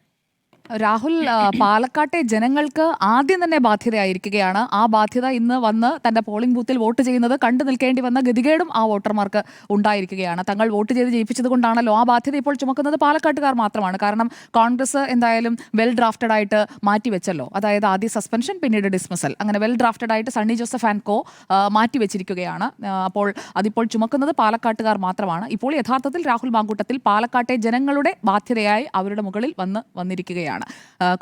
രാഹുൽ പാലക്കാട്ടെ ജനങ്ങൾക്ക് ആദ്യം തന്നെ ബാധ്യതയായിരിക്കുകയാണ്. ആ ബാധ്യത ഇന്ന് വന്ന് തന്റെ പോളിംഗ് ബൂത്തിൽ വോട്ട് ചെയ്യുന്നത് കണ്ടു നിൽക്കേണ്ടി വന്ന ഗതികേടും ആ വോട്ടർമാർക്ക് ഉണ്ടായിരിക്കുകയാണ്. തങ്ങൾ വോട്ട് ചെയ്ത് ജയിപ്പിച്ചത് കൊണ്ടാണല്ലോ ആ ബാധ്യത ഇപ്പോൾ ചുമക്കുന്നത് പാലക്കാട്ടുകാർ മാത്രമാണ്. കാരണം കോൺഗ്രസ് എന്തായാലും വെൽ ഡ്രാഫ്റ്റഡ് ആയിട്ട് മാറ്റിവെച്ചല്ലോ. അതായത് ആദ്യം സസ്പെൻഷൻ, പിന്നീട് ഡിസ്മിസൽ, അങ്ങനെ വെൽ ഡ്രാഫ്റ്റഡ് ആയിട്ട് സണ്ണി ജോസഫ് ആൻഡ് കോ മാറ്റിവെച്ചിരിക്കുകയാണ്. അപ്പോൾ അതിപ്പോൾ ചുമക്കുന്നത് പാലക്കാട്ടുകാർ മാത്രമാണ്. ഇപ്പോൾ യഥാർത്ഥത്തിൽ രാഹുൽ മാങ്കൂട്ടത്തിൽ പാലക്കാട്ടെ ജനങ്ങളുടെ ബാധ്യതയായി അവരുടെ മുകളിൽ വന്നിരിക്കുകയാണ്.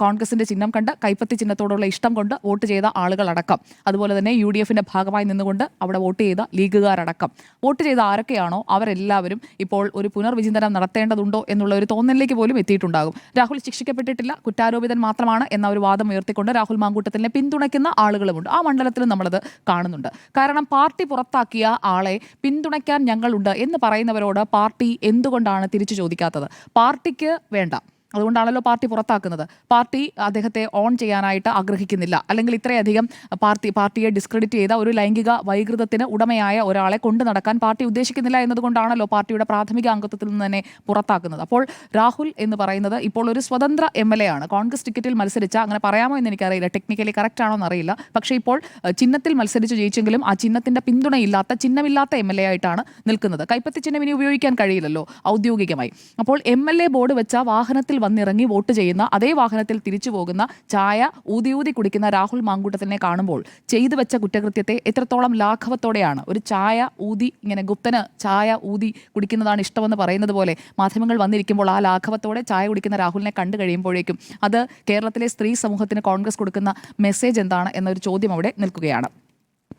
കോൺഗ്രസിന്റെ ചിഹ്നം കണ്ട്, കൈപ്പത്തി ചിഹ്നത്തോടുള്ള ഇഷ്ടം കൊണ്ട് വോട്ട് ചെയ്ത ആളുകളടക്കം, അതുപോലെ തന്നെ UDFന്റെ ഭാഗമായി നിന്നുകൊണ്ട് അവിടെ വോട്ട് ചെയ്ത ലീഗുകാരടക്കം, വോട്ട് ചെയ്ത ആരൊക്കെയാണോ അവരെല്ലാവരും ഇപ്പോൾ ഒരു പുനർവിചിന്തനം നടത്തേണ്ടതുണ്ടോ എന്നുള്ള ഒരു തോന്നലിലേക്ക് പോലും എത്തിയിട്ടുണ്ടാകും. രാഹുൽ ശിക്ഷിക്കപ്പെട്ടിട്ടില്ല, കുറ്റാരോപിതൻ മാത്രമാണ് എന്ന ഒരു വാദം ഉയർത്തിക്കൊണ്ട് രാഹുൽ മാങ്കൂട്ടത്തിനെ പിന്തുണയ്ക്കുന്ന ആളുകളുമുണ്ട്. ആ മണ്ഡലത്തിലും നമ്മളത് കാണുന്നുണ്ട്. കാരണം പാർട്ടി പുറത്താക്കിയ ആളെ പിന്തുണയ്ക്കാൻ ഞങ്ങളുണ്ട് എന്ന് പറയുന്നവരോട് പാർട്ടി എന്തുകൊണ്ടാണ് തിരിച്ചു ചോദിക്കാത്തത്? പാർട്ടിക്ക് വേണ്ട, അതുകൊണ്ടാണല്ലോ പാർട്ടി പുറത്താക്കുന്നത്. പാർട്ടി അദ്ദേഹത്തെ ഓൺ ചെയ്യാനായിട്ട് ആഗ്രഹിക്കുന്നില്ല. അല്ലെങ്കിൽ ഇത്രയധികം പാർട്ടിയെ ഡിസ്ക്രെഡിറ്റ് ചെയ്ത ഒരു ലൈംഗിക വൈകൃതത്തിന് ഉടമയായ ഒരാളെ കൊണ്ടു നടക്കാൻ പാർട്ടി ഉദ്ദേശിക്കുന്നില്ല എന്നതുകൊണ്ടാണല്ലോ പാർട്ടിയുടെ പ്രാഥമിക അംഗത്വത്തിൽ നിന്ന് തന്നെ പുറത്താക്കുന്നത്. അപ്പോൾ രാഹുൽ എന്ന് പറയുന്നത് ഇപ്പോൾ ഒരു സ്വതന്ത്ര MLA ആണ്. കോൺഗ്രസ് ടിക്കറ്റിൽ മത്സരിച്ച, അങ്ങനെ പറയാമോ എന്ന് എനിക്കറിയില്ല, ടെക്നിക്കലി കറക്റ്റ് ആണോ എന്നറിയില്ല, പക്ഷേ ഇപ്പോൾ ചിഹ്നത്തിൽ മത്സരിച്ച് ജയിച്ചെങ്കിലും ആ ചിഹ്നത്തിന്റെ പിന്തുണയില്ലാത്ത, ചിഹ്നമില്ലാത്ത MLA ആയിട്ടാണ് നിൽക്കുന്നത്. കൈപ്പത്തി ചിഹ്നം ഇനി ഉപയോഗിക്കാൻ കഴിയില്ലല്ലോ ഔദ്യോഗികമായി. അപ്പോൾ MLA ബോർഡ് വെച്ച വാഹനത്തിൽ വന്നിറങ്ങി വോട്ട് ചെയ്യുന്ന, അതേ വാഹനത്തിൽ തിരിച്ചു പോകുന്ന, ചായ ഊതി കുടിക്കുന്ന രാഹുൽ മാങ്കൂട്ടത്തിനെ കാണുമ്പോൾ ചെയ്തു വെച്ച കുറ്റകൃത്യത്തെ എത്രത്തോളം ലാഘവത്തോടെയാണ്, ഒരു ചായ ഊതി, ഇങ്ങനെ ഗുപ്തന് ചായ ഊതി കുടിക്കുന്നതാണ് ഇഷ്ടമെന്ന് പറയുന്നത് പോലെ മാധ്യമങ്ങൾ വന്നിരിക്കുമ്പോൾ ആ ലാഘവത്തോടെ ചായ കുടിക്കുന്ന രാഹുലിനെ കണ്ടു കഴിയുമ്പോഴേക്കും അത് കേരളത്തിലെ സ്ത്രീ സമൂഹത്തിന് കോൺഗ്രസ് കൊടുക്കുന്ന മെസ്സേജ് എന്താണ് എന്നൊരു ചോദ്യം അവിടെ നിൽക്കുകയാണ്.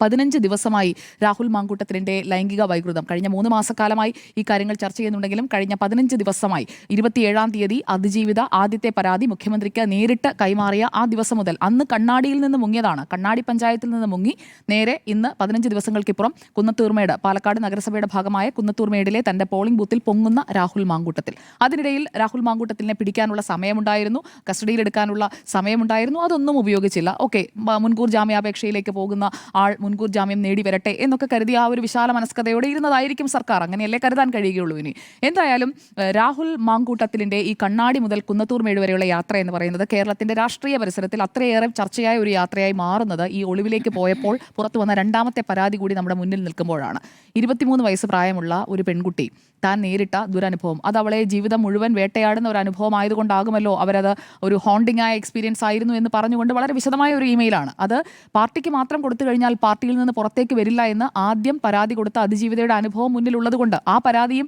15 ദിവസമായി രാഹുൽ മാങ്കൂട്ടത്തിലിൻ്റെ ലൈംഗിക വൈകൃതം കഴിഞ്ഞ 3 മാസക്കാലമായി ഈ കാര്യങ്ങൾ ചർച്ച ചെയ്യുന്നുണ്ടെങ്കിലും കഴിഞ്ഞ 15 ദിവസമായി 27-ാം തീയതി അതിജീവിത ആദ്യത്തെ പരാതി മുഖ്യമന്ത്രിക്ക് നേരിട്ട് കൈമാറിയ ആ ദിവസം മുതൽ അന്ന് കണ്ണാടിയിൽ നിന്ന് മുങ്ങിയതാണ്. കണ്ണാടി പഞ്ചായത്തിൽ നിന്ന് മുങ്ങി നേരെ ഇന്ന് 15 ദിവസങ്ങൾക്കിപ്പുറം കുന്നത്തൂർമേട് പാലക്കാട് നഗരസഭയുടെ ഭാഗമായ കുന്നത്തൂർമേടിലെ തന്റെ പോളിംഗ് ബൂത്തിൽ പൊങ്ങുന്ന രാഹുൽ മാങ്കൂട്ടത്തിൽ. അതിനിടയിൽ രാഹുൽ മാങ്കൂട്ടത്തിലിനെ പിടിക്കാനുള്ള സമയമുണ്ടായിരുന്നു, കസ്റ്റഡിയിലെടുക്കാനുള്ള സമയമുണ്ടായിരുന്നു. അതൊന്നും ഉപയോഗിച്ചില്ല. ഓക്കെ, മുൻകൂർ ജാമ്യാപേക്ഷയിലേക്ക് പോകുന്ന ആൾ മുൻകൂർ ജാമ്യം നേടി വരട്ടെ എന്നൊക്കെ കരുതി ആ ഒരു വിശാല മനസ്കതയോടെ ഇരുന്നതായിരിക്കും സർക്കാർ. അങ്ങനെയല്ലേ കരുതാൻ കഴിയുകയുള്ളൂ. ഇനി എന്തായാലും രാഹുൽ മാങ്കൂട്ടത്തിലിന്റെ ഈ കണ്ണാടി മുതൽ കുന്നത്തൂർമേട് വരെയുള്ള യാത്ര എന്ന് പറയുന്നത് കേരളത്തിന്റെ രാഷ്ട്രീയ പരിസരത്തിൽ അത്രയേറെ ചർച്ചയായ ഒരു യാത്രയായി മാറുന്നത് ഈ ഒളിവിലേക്ക് പോയപ്പോൾ പുറത്തു വന്ന രണ്ടാമത്തെ പരാതി കൂടി നമ്മുടെ മുന്നിൽ നിൽക്കുമ്പോഴാണ്. 23 വയസ്സ് പ്രായമുള്ള ഒരു പെൺകുട്ടി താൻ നേരിട്ട ദുരനുഭവം, അത് അവളെ ജീവിതം മുഴുവൻ വേട്ടയാടുന്ന ഒരു അനുഭവം ആയതുകൊണ്ടാകുമല്ലോ അവരത് ഒരു ഹോണ്ടിങ് ആയ എക്സ്പീരിയൻസ് ആയിരുന്നു എന്ന് പറഞ്ഞുകൊണ്ട് വളരെ വിശദമായ ഒരു ഇമെയിലാണ്. അത് പാർട്ടിക്ക് മാത്രം കൊടുത്തു കഴിഞ്ഞാൽ പാർട്ടിയിൽ നിന്ന് പുറത്തേക്ക് വരില്ല എന്ന് ആദ്യം പരാതി കൊടുത്ത അതിജീവിതയുടെ അനുഭവം മുന്നിലുള്ളത് കൊണ്ട് ആ പരാതിയും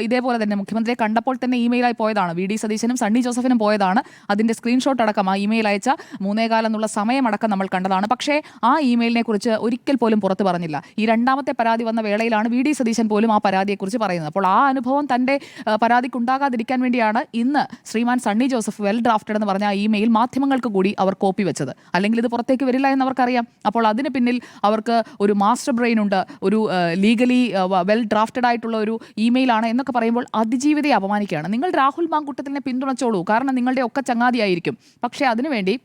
ഇതേപോലെ തന്നെ മുഖ്യമന്ത്രിയെ കണ്ടപ്പോൾ തന്നെ ഇമെയിലായി പോയതാണ്. വി ഡി സതീശനും സണ്ണി ജോസഫിനും പോയതാണ്. അതിന്റെ സ്ക്രീൻഷോട്ട് അടക്കം ആ ഇമെയിൽ അയച്ച 3:15 എന്നുള്ള സമയമടക്കം നമ്മൾ കണ്ടതാണ്. പക്ഷേ ആ ഇമെയിലിനെ കുറിച്ച് ഒരിക്കൽ പോലും പുറത്തു പറഞ്ഞില്ല. ഈ രണ്ടാമത്തെ പരാതി വന്ന വേളയിലാണ് വി ഡി സതീശൻ പോലും ആ പരാതിയെക്കുറിച്ച് പറയുന്നത്. അപ്പോൾ ആ അനുഭവം തന്റെ പരാതിക്കുണ്ടാകാതിരിക്കാൻ വേണ്ടിയാണ് ഇന്ന് ശ്രീമാൻ സണ്ണി ജോസഫ് വെൽ ഡ്രാഫ്റ്റഡ് എന്ന് പറഞ്ഞ ആ ഇമെയിൽ മാധ്യമങ്ങൾക്ക് കൂടി അവർ കോപ്പി വെച്ചത്. അല്ലെങ്കിൽ ഇത് പുറത്തേക്ക് വരില്ല എന്ന് അവർക്കറിയാം. അപ്പോൾ അതിന് പിന്നിൽ അവർക്ക് ഒരു മാസ്റ്റർ ബ്രെയിൻ ഉണ്ട്, ഒരു ലീഗലി വെൽ ഡ്രാഫ്റ്റഡ് ആയിട്ടുള്ള ഒരു ഇമെയിലാണ് എന്നൊക്കെ പറയുമ്പോൾ അതിജീവിതയെ അപമാനിക്കുകയാണ്. നിങ്ങൾ രാഹുൽ മാങ്കൂട്ടത്തിനെ പിന്തുണച്ചോളൂ, കാരണം നിങ്ങളുടെ ഒക്കെ ചങ്ങാതിയായിരിക്കും. പക്ഷേ അതിനുവേണ്ടി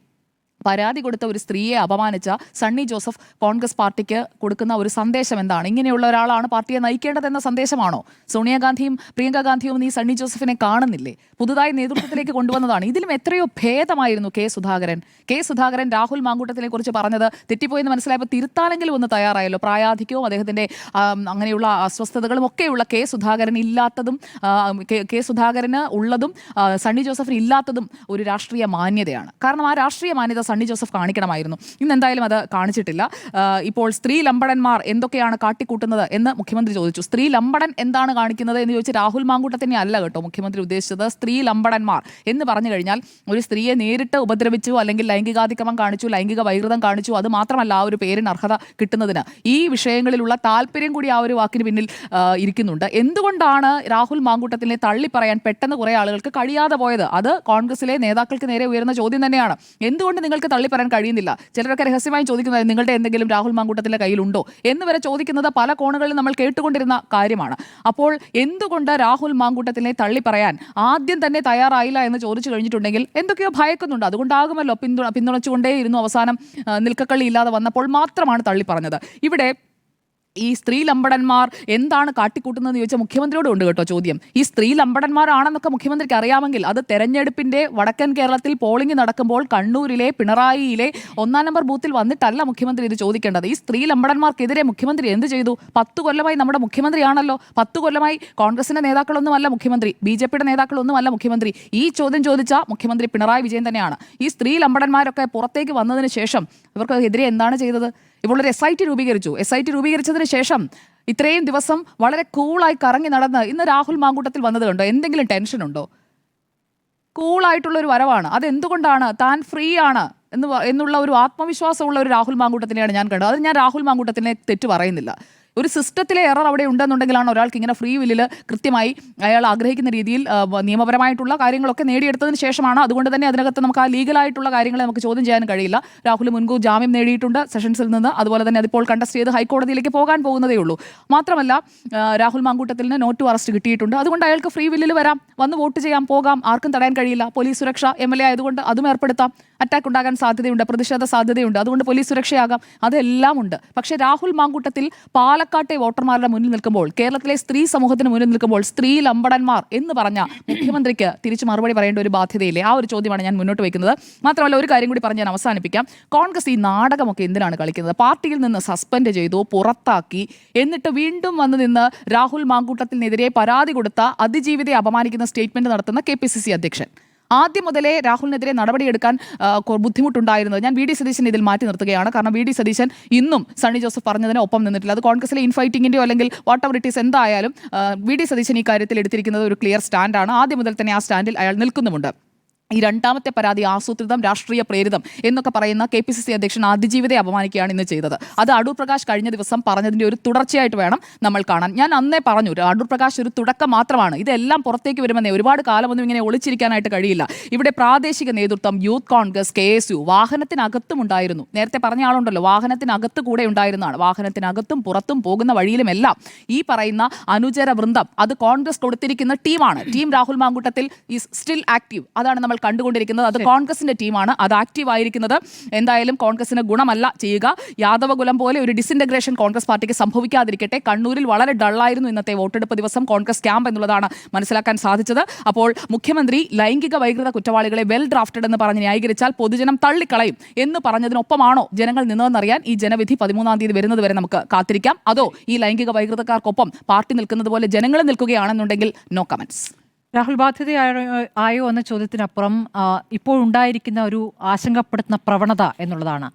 പരാതി കൊടുത്ത ഒരു സ്ത്രീയെ അപമാനിച്ച സണ്ണി ജോസഫ് കോൺഗ്രസ് പാർട്ടിക്ക് കൊടുക്കുന്ന ഒരു സന്ദേശം എന്താണ്? ഇങ്ങനെയുള്ള ഒരാളാണ് പാർട്ടിയെ നയിക്കേണ്ടതെന്ന സന്ദേശമാണോ? സോണിയാഗാന്ധിയും പ്രിയങ്ക ഗാന്ധിയും ഈ സണ്ണി ജോസഫിനെ കാണുന്നില്ലേ? പുതുതായി നേതൃത്വത്തിലേക്ക് കൊണ്ടുവന്നതാണ്. ഇതിലും എത്രയോ ഭേദമായിരുന്നു കെ സുധാകരൻ രാഹുൽ മാങ്കൂട്ടത്തിനെ കുറിച്ച് പറഞ്ഞത് തെറ്റിപ്പോയെന്ന് മനസ്സിലായപ്പോൾ തിരുത്താനെങ്കിലും ഒന്ന് തയ്യാറായല്ലോ. പ്രായാധിക്യവും അദ്ദേഹത്തിന്റെ അങ്ങനെയുള്ള അസ്വസ്ഥതകളും ഒക്കെയുള്ള കെ സുധാകരൻ ഇല്ലാത്തതും കെ സുധാകരന് ഉള്ളതും സണ്ണി ജോസഫിന് ഇല്ലാത്തതും ഒരു രാഷ്ട്രീയ മാന്യതയാണ്. കാരണം ആ രാഷ്ട്രീയ മാന്യത സണ്ണി ജോസഫ് കാണിക്കണമായിരുന്നു. ഇന്ന് എന്തായാലും അത് കാണിച്ചിട്ടില്ല. ഇപ്പോൾ സ്ത്രീ ലമ്പടന്മാർ എന്തൊക്കെയാണ് കാട്ടിക്കൂട്ടുന്നത് എന്ന് മുഖ്യമന്ത്രി ചോദിച്ചു. സ്ത്രീ ലമ്പടൻ എന്താണ് കാണിക്കുന്നത് എന്ന് ചോദിച്ച് രാഹുൽ മാങ്കൂട്ടത്തിനെ അല്ല കേട്ടോ മുഖ്യമന്ത്രി ഉദ്ദേശിച്ചത്. സ്ത്രീ ലമ്പടന്മാർ എന്ന് പറഞ്ഞു കഴിഞ്ഞാൽ ഒരു സ്ത്രീയെ നേരിട്ട് ഉപദ്രവിച്ചു, അല്ലെങ്കിൽ ലൈംഗികാതിക്രമം കാണിച്ചു, ലൈംഗിക വൈകൃതം കാണിച്ചു, അത് മാത്രമല്ല ആ ഒരു പേരിന് അർഹത കിട്ടുന്നതിന് ഈ വിഷയങ്ങളിലുള്ള താല്പര്യം കൂടി ആ ഒരു വാക്കിന് പിന്നിൽ ഇരിക്കുന്നുണ്ട്. എന്തുകൊണ്ടാണ് രാഹുൽ മാങ്കൂട്ടത്തിനെ തള്ളി പറയാൻ പെട്ടെന്ന് കുറെ ആളുകൾക്ക് കഴിയാതെ പോയത്? അത് കോൺഗ്രസിലെ നേതാക്കൾക്ക് നേരെ ഉയർന്ന ചോദ്യം തന്നെയാണ്. എന്തുകൊണ്ട് നിങ്ങൾക്ക് തള്ളി പറയാൻ കഴിയുന്നില്ല? ചിലരൊക്കെ രഹസ്യമായി ചോദിക്കുന്നത് നിങ്ങളുടെ എന്തെങ്കിലും രാഹുൽ മാങ്കൂട്ടത്തിന്റെ കയ്യിലുണ്ടോ എന്ന് വരെ ചോദിക്കുന്നത് പല കോണുകളിലും നമ്മൾ കേട്ടുകൊണ്ടിരുന്ന കാര്യമാണ്. അപ്പോൾ എന്തുകൊണ്ട് രാഹുൽ മാങ്കൂട്ടത്തിനെ തള്ളി പറയാൻ ആദ്യം തന്നെ തയ്യാറായില്ല എന്ന് ചോദിച്ചു കഴിഞ്ഞിട്ടുണ്ടെങ്കിൽ എന്തൊക്കെയോ ഭയക്കുന്നുണ്ട്. അതുകൊണ്ടാകുമല്ലോ പിന്തുണച്ചുകൊണ്ടേയിരുന്നു. അവസാനം നിൽക്കക്കള്ളി ഇല്ലാതെ വന്നപ്പോൾ മാത്രമാണ് തള്ളി പറഞ്ഞത്. ഇവിടെ ഈ സ്ത്രീ ലമ്പടന്മാർ എന്താണ് കാട്ടിക്കൂട്ടുന്നതെന്ന് ചോദിച്ചാൽ മുഖ്യമന്ത്രിയോട് ഉണ്ട് കേട്ടോ ചോദ്യം. ഈ സ്ത്രീ ലമ്പടന്മാരാണെന്നൊക്കെ മുഖ്യമന്ത്രിക്ക് അറിയാമെങ്കിൽ അത് തെരഞ്ഞെടുപ്പിന്റെ വടക്കൻ കേരളത്തിൽ പോളിംഗ് നടക്കുമ്പോൾ കണ്ണൂരിലെ പിണറായിയിലെ 1-ാം നമ്പർ ബൂത്തിൽ വന്നിട്ടല്ല മുഖ്യമന്ത്രി ഇത് ചോദിക്കേണ്ടത്. ഈ സ്ത്രീ ലമ്പടന്മാർക്കെതിരെ മുഖ്യമന്ത്രി എന്ത് ചെയ്തു? 10 കൊല്ലമായി നമ്മുടെ മുഖ്യമന്ത്രിയാണല്ലോ. 10 കൊല്ലമായി കോൺഗ്രസിന്റെ നേതാക്കളൊന്നുമല്ല മുഖ്യമന്ത്രി, BJPയുടെ നേതാക്കളൊന്നുമല്ല മുഖ്യമന്ത്രി. ഈ ചോദ്യം ചോദിച്ച മുഖ്യമന്ത്രി പിണറായി വിജയൻ തന്നെയാണ്. ഈ സ്ത്രീ ലമ്പടന്മാരൊക്കെ പുറത്തേക്ക് വന്നതിന് ശേഷം ഇവർക്കെതിരെ എന്താണ് ചെയ്തത്? ഇപ്പോൾ ഒരു SIT രൂപീകരിച്ചു. SIT രൂപീകരിച്ചതിന് ശേഷം ഇത്രയും ദിവസം വളരെ കൂളായി കറങ്ങി നടന്ന് ഇന്ന് രാഹുൽ മാങ്കൂട്ടത്തിൽ വന്നത് കണ്ടോ? എന്തെങ്കിലും ടെൻഷൻ ഉണ്ടോ? കൂളായിട്ടുള്ളൊരു വരവാണ്. അതെന്തുകൊണ്ടാണ്? താൻ ഫ്രീ ആണ് എന്നുള്ള ഒരു ആത്മവിശ്വാസമുള്ള ഒരു രാഹുൽ മാങ്കൂട്ടത്തിനെയാണ് ഞാൻ കണ്ടത്. അത് ഞാൻ രാഹുൽ മാങ്കൂട്ടത്തിനെ തെറ്റു പറയുന്നില്ല. ഒരു സിസ്റ്റത്തിലെ എറർ അവിടെ ഉണ്ടെന്നുണ്ടെങ്കിലാണ് ഒരാൾക്ക് ഇങ്ങനെ ഫ്രീ വില്ലിൽ കൃത്യമായി അയാൾ ആഗ്രഹിക്കുന്ന രീതിയിൽ നിയമപരമായിട്ടുള്ള കാര്യങ്ങളൊക്കെ നേടിയെടുത്തതിന് ശേഷമാണ്. അതുകൊണ്ട് തന്നെ അതിനകത്ത് നമുക്ക് ആ ലീഗലായിട്ടുള്ള കാര്യങ്ങളെ നമുക്ക് ചോദ്യം ചെയ്യാൻ കഴിയില്ല. രാഹുൽ മുൻകൂർ ജാമ്യം നേടിയിട്ടുണ്ട് സെഷൻസിൽ നിന്ന്. അതുപോലെ തന്നെ അതിപ്പോൾ കണ്ടസ്റ്റ് ചെയ്ത് ഹൈക്കോടതിയിലേക്ക് പോകാൻ പോകുന്നതേ ഉള്ളൂ. മാത്രമല്ല രാഹുൽ മാങ്കൂട്ടത്തിന് നോട്ട് ടു അറസ്റ്റ് കിട്ടിയിട്ടുണ്ട്. അതുകൊണ്ട് അയാൾക്ക് ഫ്രീ വില്ലിൽ വരാം, വന്ന് വോട്ട് ചെയ്യാം, പോകാം, ആർക്കും തടയാൻ കഴിയില്ല. പോലീസ് സുരക്ഷ MLA ആയതുകൊണ്ട് അതും ഏർപ്പെടുത്താം. അറ്റാക്ക് ഉണ്ടാകാൻ സാധ്യതയുണ്ട്, പ്രതിഷേധ സാധ്യതയുണ്ട്, അതുകൊണ്ട് പോലീസ് സുരക്ഷയാകാം, അതെല്ലാം ഉണ്ട്. പക്ഷേ രാഹുൽ മാങ്കൂട്ടത്തിൽ പാലക്കാട്ടെ വോട്ടർമാരുടെ മുന്നിൽ നിൽക്കുമ്പോൾ, കേരളത്തിലെ സ്ത്രീ സമൂഹത്തിന് മുന്നിൽ നിൽക്കുമ്പോൾ സ്ത്രീ ലമ്പടന്മാർ എന്ന് പറഞ്ഞ മുഖ്യമന്ത്രിക്ക് തിരിച്ചു മറുപടി പറയേണ്ട ഒരു ബാധ്യതയില്ലേ? ആ ഒരു ചോദ്യമാണ് ഞാൻ മുന്നോട്ട് വയ്ക്കുന്നത്. മാത്രമല്ല ഒരു കാര്യം കൂടി പറഞ്ഞ് ഞാൻ അവസാനിപ്പിക്കാം. കോൺഗ്രസ് ഈ നാടകമൊക്കെ എന്തിനാണ് കളിക്കുന്നത്? പാർട്ടിയിൽ നിന്ന് സസ്പെൻഡ് ചെയ്തു, പുറത്താക്കി, എന്നിട്ട് വീണ്ടും വന്ന് നിന്ന് രാഹുൽ മാങ്കൂട്ടത്തിനെതിരെ പരാതി കൊടുത്ത അതിജീവിതയെ അപമാനിക്കുന്ന സ്റ്റേറ്റ്മെന്റ് നടത്തുന്ന KPCC അധ്യക്ഷൻ. ആദ്യം മുതലേ രാഹുലിനെതിരെ നടപടിയെടുക്കാൻ ബുദ്ധിമുട്ടുണ്ടായിരുന്നത് ഞാൻ VD സതീശൻ ഇതിൽ മാറ്റി നിർത്തുകയാണ്. കാരണം VD സതീശൻ ഇന്നും സണ്ണി ജോസഫ് പറഞ്ഞതിന് ഒപ്പം നിന്നിട്ടില്ല. അത് കോൺഗ്രസിലെ ഇൻഫൈറ്റിങ്ങിൻ്റെയോ അല്ലെങ്കിൽ വാട്ട് എവർ ഇറ്റ് ഈസ് എന്തായാലും VD സതീശൻ ഈ കാര്യത്തിൽ എടുത്തിരിക്കുന്നത് ഒരു ക്ലിയർ സ്റ്റാൻഡാണ്. ആദ്യം മുതൽ തന്നെ ആ സ്റ്റാൻഡിൽ അയാൾ നിൽക്കുന്നുമുണ്ട്. ഈ രണ്ടാമത്തെ പരാതി ആസൂത്രിതം രാഷ്ട്രീയ പ്രേരിതം എന്നൊക്കെ പറയുന്ന KPCC അധ്യക്ഷൻ അതിജീവിതയെ അപമാനിക്കുകയാണ് ഇന്ന് ചെയ്തത്. അത് അടൂർ പ്രകാശ് കഴിഞ്ഞ ദിവസം പറഞ്ഞതിന്റെ ഒരു തുടർച്ചയായിട്ട് വേണം നമ്മൾ കാണാൻ. ഞാൻ അന്നേ പറഞ്ഞു, അടൂർ പ്രകാശ് ഒരു തുടക്കം മാത്രമാണ്, ഇതെല്ലാം പുറത്തേക്ക് വരുമെന്നേ, ഒരുപാട് കാലമൊന്നും ഇങ്ങനെ ഒളിച്ചിരിക്കാനായിട്ട് കഴിയില്ല. ഇവിടെ പ്രാദേശിക നേതൃത്വം, യൂത്ത് കോൺഗ്രസ്, KSU വാഹനത്തിനകത്തും ഉണ്ടായിരുന്നു. നേരത്തെ പറഞ്ഞ ആളുണ്ടല്ലോ, വാഹനത്തിനകത്ത് കൂടെ ഉണ്ടായിരുന്നതാണ്. വാഹനത്തിനകത്തും പുറത്തും പോകുന്ന വഴിയിലുമെല്ലാം ഈ പറയുന്ന അനുചര വൃന്ദം, അത് കോൺഗ്രസ് കൊടുത്തിരിക്കുന്ന ടീമാണ്. Team Rahul Mankoottathil is still active. അതാണ് നമ്മൾ കണ്ടുകൊണ്ടിരിക്കുന്നത്. അത് കോൺഗ്രസിന്റെ ടീമാണ്, അത് ആക്റ്റീവ് ആയിരിക്കുന്നത്. എന്തായാലും കോൺഗ്രസിന് ഗുണമല്ല ചെയ്യുക. യാദവകുലം പോലെ ഒരു ഡിസിന്റഗ്രേഷൻ കോൺഗ്രസ് പാർട്ടിക്ക് സംഭവിക്കാതിരിക്കട്ടെ. കണ്ണൂരിൽ വളരെ ഡള്ളായിരുന്നു ഇന്നത്തെ വോട്ടെടുപ്പ് ദിവസം കോൺഗ്രസ് ക്യാമ്പ് എന്നുള്ളതാണ് മനസ്സിലാക്കാൻ സാധിച്ചത്. അപ്പോൾ മുഖ്യമന്ത്രി ലൈംഗിക വൈകൃത കുറ്റവാളികളെ വെൽ ഡ്രാഫ്റ്റഡ് എന്ന് പറഞ്ഞ് ന്യായീകരിച്ചാൽ പൊതുജനം തള്ളിക്കളയും എന്ന് പറഞ്ഞതിനൊപ്പമാണോ ജനങ്ങൾ നിന്നതെന്നറിയാൻ ഈ ജനവിധി 13-ാം തീയതി വരുന്നത് വരെ നമുക്ക് കാത്തിരിക്കാം. അതോ ഈ ലൈംഗിക വൈകൃതക്കാർക്കൊപ്പം പാർട്ടി നിൽക്കുന്നത് പോലെ ജനങ്ങൾ നിൽക്കുകയാണെന്നുണ്ടെങ്കിൽ നോ കമന്റ്സ്. രാഹുൽ ബാധ്യതയായോ എന്ന ചോദ്യത്തിനപ്പുറം ഇപ്പോൾ ഉണ്ടായിരിക്കുന്ന ഒരു ആശങ്കപ്പെടുത്തുന്ന പ്രവണത എന്നുള്ളതാണ്.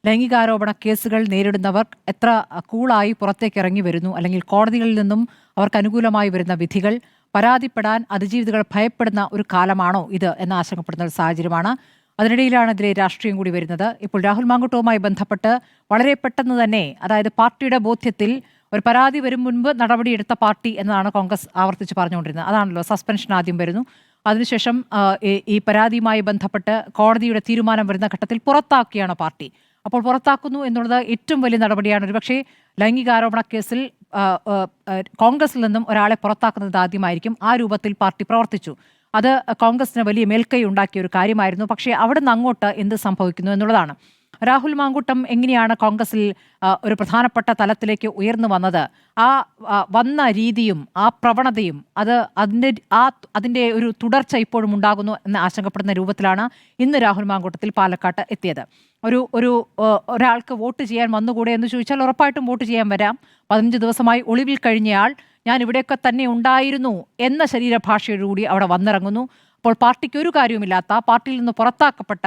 ലൈംഗികാരോപണ കേസുകൾ നേരിടുന്നവർ എത്ര കൂളായി പുറത്തേക്ക് ഇറങ്ങി വരുന്നു, അല്ലെങ്കിൽ കോടതികളിൽ നിന്നും അവർക്ക് അനുകൂലമായി വരുന്ന വിധികൾ പരാതിപ്പെടാൻ അതിജീവിതകൾ ഭയപ്പെടുന്ന ഒരു കാലമാണോ ഇത് എന്ന് ആശങ്കപ്പെടുന്ന ഒരു സാഹചര്യമാണ്. അതിനിടയിലാണ് ഇതിലെ രാഷ്ട്രീയം കൂടി വരുന്നത്. ഇപ്പോൾ രാഹുൽ മാങ്കൂട്ടവുമായി ബന്ധപ്പെട്ട് വളരെ പെട്ടെന്ന് തന്നെ, അതായത് പാർട്ടിയുടെ ബോധ്യത്തിൽ ഒരു പരാതി വരും മുൻപ് നടപടിയെടുത്ത പാർട്ടി എന്നതാണ് കോൺഗ്രസ് ആവർത്തിച്ച് പറഞ്ഞുകൊണ്ടിരുന്നത്. അതാണല്ലോ, സസ്പെൻഷൻ ആദ്യം വരുന്നു, അതിനുശേഷം ഈ പരാതിയുമായി ബന്ധപ്പെട്ട് കോടതിയുടെ തീരുമാനം വരുന്ന ഘട്ടത്തിൽ പുറത്താക്കുകയാണ് പാർട്ടി. അപ്പോൾ പുറത്താക്കുന്നു എന്നുള്ളത് ഏറ്റവും വലിയ നടപടിയാണ്. ഒരുപക്ഷേ ലൈംഗികാരോപണ കേസിൽ കോൺഗ്രസിൽ നിന്നും ഒരാളെ പുറത്താക്കുന്നത് ആദ്യമായിരിക്കും. ആ രൂപത്തിൽ പാർട്ടി പ്രവർത്തിച്ചു. അത് കോൺഗ്രസിന് വലിയ മേൽക്കൈ ഉണ്ടാക്കിയ ഒരു കാര്യമായിരുന്നു. പക്ഷേ അവിടെ നിന്ന് അങ്ങോട്ട് എന്ത് സംഭവിക്കുന്നു എന്നുള്ളതാണ്. രാഹുൽ മാങ്കൂട്ടം എങ്ങനെയാണ് കോൺഗ്രസിൽ ഒരു പ്രധാനപ്പെട്ട തലത്തിലേക്ക് ഉയർന്നു വന്നത്? ആ വന്ന രീതിയും ആ പ്രവണതയും അതിൻ്റെ ഒരു തുടർച്ച ഇപ്പോഴും ഉണ്ടാകുന്നു എന്ന് ആശങ്കപ്പെടുന്ന രൂപത്തിലാണ് ഇന്ന് രാഹുൽ മാങ്കൂട്ടത്തിൽ പാലക്കാട്ട് എത്തിയത്. ഒരാൾക്ക് വോട്ട് ചെയ്യാൻ വന്നുകൂടെ എന്ന് ചോദിച്ചാൽ ഉറപ്പായിട്ടും വോട്ട് ചെയ്യാൻ വരാം. 15 ദിവസമായി ഒളിവിൽ കഴിഞ്ഞയാൾ ഞാൻ ഇവിടെയൊക്കെ തന്നെ ഉണ്ടായിരുന്നു എന്ന ശരീരഭാഷയോടുകൂടി അവിടെ വന്നിറങ്ങുന്നു. അപ്പോൾ പാർട്ടിക്ക് ഒരു കാര്യവുമില്ലാത്ത, പാർട്ടിയിൽ നിന്ന് പുറത്താക്കപ്പെട്ട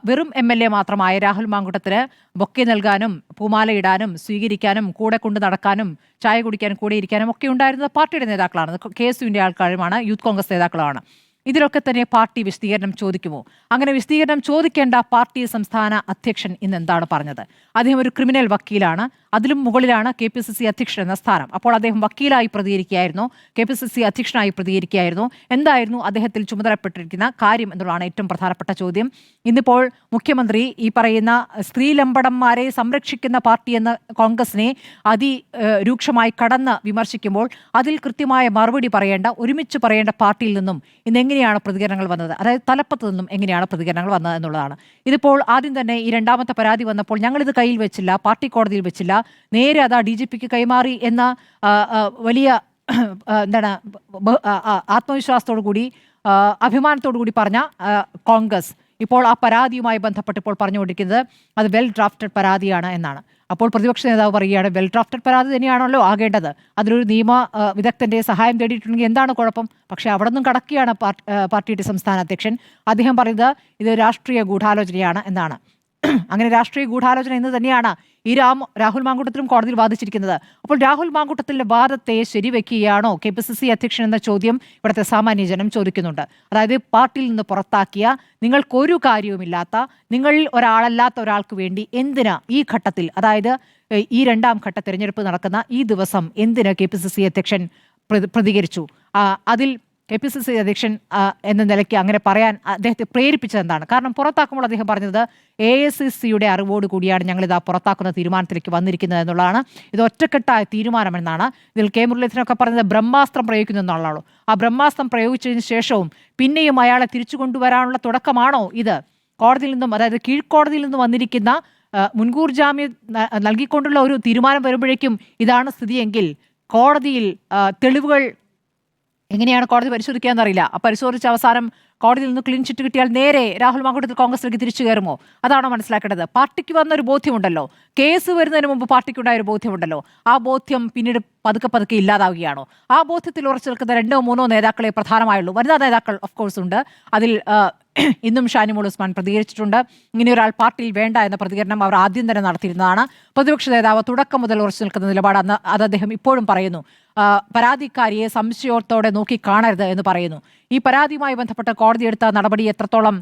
വെറും MLA മാത്രമായ രാഹുൽ മാങ്കൂട്ടത്തിന് ബൊക്കെ നൽകാനും പൂമാലയിടാനും സ്വീകരിക്കാനും കൂടെ കൊണ്ട് നടക്കാനും ചായ കുടിക്കാനും കൂടെ ഇരിക്കാനും ഒക്കെ ഉണ്ടായിരുന്നത് പാർട്ടിയുടെ നേതാക്കളാണ്, KSUവിൻ്റെ ആൾക്കാരുമാണ്, യൂത്ത് കോൺഗ്രസ് നേതാക്കളാണ്. ഇതിലൊക്കെ തന്നെ പാർട്ടി വിശദീകരണം ചോദിക്കുമോ? അങ്ങനെ വിശദീകരണം ചോദിക്കേണ്ട പാർട്ടി സംസ്ഥാന അധ്യക്ഷൻ ഇന്ന് എന്താണ് പറഞ്ഞത്? അദ്ദേഹം ഒരു ക്രിമിനൽ വക്കീലാണ്. അതിലും മുകളിലാണ് KPCC അധ്യക്ഷൻ എന്ന സ്ഥാനം. അപ്പോൾ അദ്ദേഹം വക്കീലായി പ്രതികരിക്കുകയായിരുന്നു, KPCC അധ്യക്ഷനായി പ്രതികരിക്കുകയായിരുന്നു. എന്തായിരുന്നു അദ്ദേഹത്തിൽ ചുമതലപ്പെട്ടിരിക്കുന്ന കാര്യം എന്നുള്ളതാണ് ഏറ്റവും പ്രധാനപ്പെട്ട ചോദ്യം. ഇന്നിപ്പോൾ മുഖ്യമന്ത്രി ഈ പറയുന്ന സ്ത്രീലമ്പടന്മാരെ സംരക്ഷിക്കുന്ന പാർട്ടി എന്ന കോൺഗ്രസിനെ അതിരൂക്ഷമായി കടന്ന് വിമർശിക്കുമ്പോൾ അതിൽ കൃത്യമായ മറുപടി പറയേണ്ട, ഒരുമിച്ച് പറയേണ്ട പാർട്ടിയിൽ നിന്നും ഇന്ന് എങ്ങനെയാണ് പ്രതികരണങ്ങൾ വന്നത്, അതായത് തലപ്പത്ത് നിന്നും എങ്ങനെയാണ് പ്രതികരണങ്ങൾ വന്നത് എന്നുള്ളതാണ്. ഇതിപ്പോൾ ആദ്യം തന്നെ ഈ രണ്ടാമത്തെ പരാതി വന്നപ്പോൾ ഞങ്ങളിത് കയ്യിൽ വെച്ചില്ല, പാർട്ടി കോടതിയിൽ വെച്ചില്ല, നേരെ അതാ DGPക്ക് കൈമാറി എന്ന വലിയ എന്താണ് ആത്മവിശ്വാസത്തോടു കൂടി അഭിമാനത്തോടു കൂടി പറഞ്ഞ കോൺഗ്രസ് ഇപ്പോൾ ആ പരാതിയുമായി ബന്ധപ്പെട്ട് ഇപ്പോൾ പറഞ്ഞുകൊണ്ടിരിക്കുന്നത് അത് വെൽ ഡ്രാഫ്റ്റഡ് പരാതിയാണ് എന്നാണ്. അപ്പോൾ പ്രതിപക്ഷ നേതാവ് പറയുകയാണ് വെൽ ഡ്രാഫ്റ്റഡ് പരാതി തന്നെയാണല്ലോ ആകേണ്ടത്, അതിലൊരു നിയമ വിദഗ്ധന്റെ സഹായം തേടിയിട്ടുണ്ടെങ്കിൽ എന്താണ് കുഴപ്പം? പക്ഷേ അവിടെ നിന്നും കടക്കുകയാണ് പാർട്ടിയുടെ സംസ്ഥാന അധ്യക്ഷൻ. അദ്ദേഹം പറയുന്നത് ഇത് രാഷ്ട്രീയ ഗൂഢാലോചനയാണ് എന്നാണ്. അങ്ങനെ രാഷ്ട്രീയ ഗൂഢാലോചന എന്ന് തന്നെയാണ് ഈ രാഹുൽ മാങ്കൂട്ടത്തിലും കോടതിയിൽ വാദിച്ചിരിക്കുന്നത്. അപ്പോൾ രാഹുൽ മാങ്കൂട്ടത്തിന്റെ വാദത്തെ ശരിവെക്കുകയാണോ KPCC അധ്യക്ഷൻ എന്ന ചോദ്യം ഇവിടുത്തെ സാമാന്യ ജനം ചോദിക്കുന്നുണ്ട്. അതായത് പാർട്ടിയിൽ നിന്ന് പുറത്താക്കിയ, നിങ്ങൾക്കൊരു കാര്യവുമില്ലാത്ത, നിങ്ങളിൽ ഒരാളല്ലാത്ത ഒരാൾക്ക് വേണ്ടി എന്തിനാ ഈ ഘട്ടത്തിൽ, അതായത് ഈ രണ്ടാം ഘട്ട തെരഞ്ഞെടുപ്പ് നടക്കുന്ന ഈ ദിവസം എന്തിന് KPCC അധ്യക്ഷൻ പ്രതികരിച്ചു? അതിൽ KPCC അധ്യക്ഷൻ എന്ന നിലയ്ക്ക് അങ്ങനെ പറയാൻ അദ്ദേഹത്തെ പ്രേരിപ്പിച്ചത് എന്താണ്? കാരണം പുറത്താക്കുമ്പോൾ അദ്ദേഹം പറഞ്ഞത് AICCയുടെ അറിവോട് കൂടിയാണ് ഞങ്ങളിത് പുറത്താക്കുന്ന തീരുമാനത്തിലേക്ക് വന്നിരിക്കുന്നത് എന്നുള്ളതാണ്. ഇത് ഒറ്റക്കെട്ടായ തീരുമാനമെന്നാണ്. ഇതിൽ K മുരളീധരനൊക്കെ പറഞ്ഞത് ബ്രഹ്മാസ്ത്രം പ്രയോഗിക്കുന്നു എന്നുള്ളതാണോ? ആ ബ്രഹ്മാസ്ത്രം പ്രയോഗിച്ചതിന് ശേഷവും പിന്നെയും അയാളെ തിരിച്ചു കൊണ്ടുവരാനുള്ള തുടക്കമാണോ ഇത്? കോടതിയിൽ നിന്നും, അതായത് കീഴ്ക്കോടതിയിൽ നിന്നും വന്നിരിക്കുന്ന മുൻകൂർ ജാമ്യം നൽകിക്കൊണ്ടുള്ള ഒരു തീരുമാനം വരുമ്പോഴേക്കും ഇതാണ് സ്ഥിതിയെങ്കിൽ കോടതിയിൽ തെളിവുകൾ എങ്ങനെയാണ് കോടതി പരിശോധിക്കുക എന്നറിയില്ല. ആ പരിശോധിച്ച അവസാനം കോടതിയിൽ നിന്ന് ക്ലീൻ ചിറ്റ് കിട്ടിയാൽ നേരെ രാഹുൽ മാങ്കൂട്ടത്തിൽ കോൺഗ്രസിലേക്ക് തിരിച്ചു കയറുമോ? അതാണോ മനസ്സിലാക്കേണ്ടത്? പാർട്ടിക്ക് വന്നൊരു ബോധ്യമുണ്ടല്ലോ, കേസ് വരുന്നതിന് മുമ്പ് പാർട്ടിക്കുണ്ടായൊരു ബോധ്യമുണ്ടല്ലോ, ആ ബോധ്യം പിന്നീട് പതുക്കെ ഇല്ലാതാവുകയാണോ? ആ ബോധ്യത്തിൽ ഉറച്ചു നിൽക്കുന്ന 2-3 നേതാക്കളെ പ്രധാനമായുള്ളൂ. വനിതാ നേതാക്കൾ ഓഫ് കോഴ്സ് ഉണ്ട്. അതിൽ ഇന്നും ഷാനിമോൾ ഉസ്മാൻ പ്രതികരിച്ചിട്ടുണ്ട്. ഇങ്ങനെ ഒരാൾ പാർട്ടിയിൽ വേണ്ട എന്ന പ്രതികരണം അവർ ആദ്യം തന്നെ നടത്തിയിരുന്നതാണ്. പ്രതിപക്ഷ നേതാവ് തുടക്കം മുതൽ ഉറച്ചു നിൽക്കുന്ന നിലപാട് അത് അദ്ദേഹം ഇപ്പോഴും പറയുന്നു. പരാതിക്കാരിയെ സംശയത്തോടെ നോക്കി കാണരുത് എന്ന് പറയുന്നു. ഈ പരാതിയുമായി ബന്ധപ്പെട്ട് കോടതി എടുത്ത നടപടി എത്രത്തോളം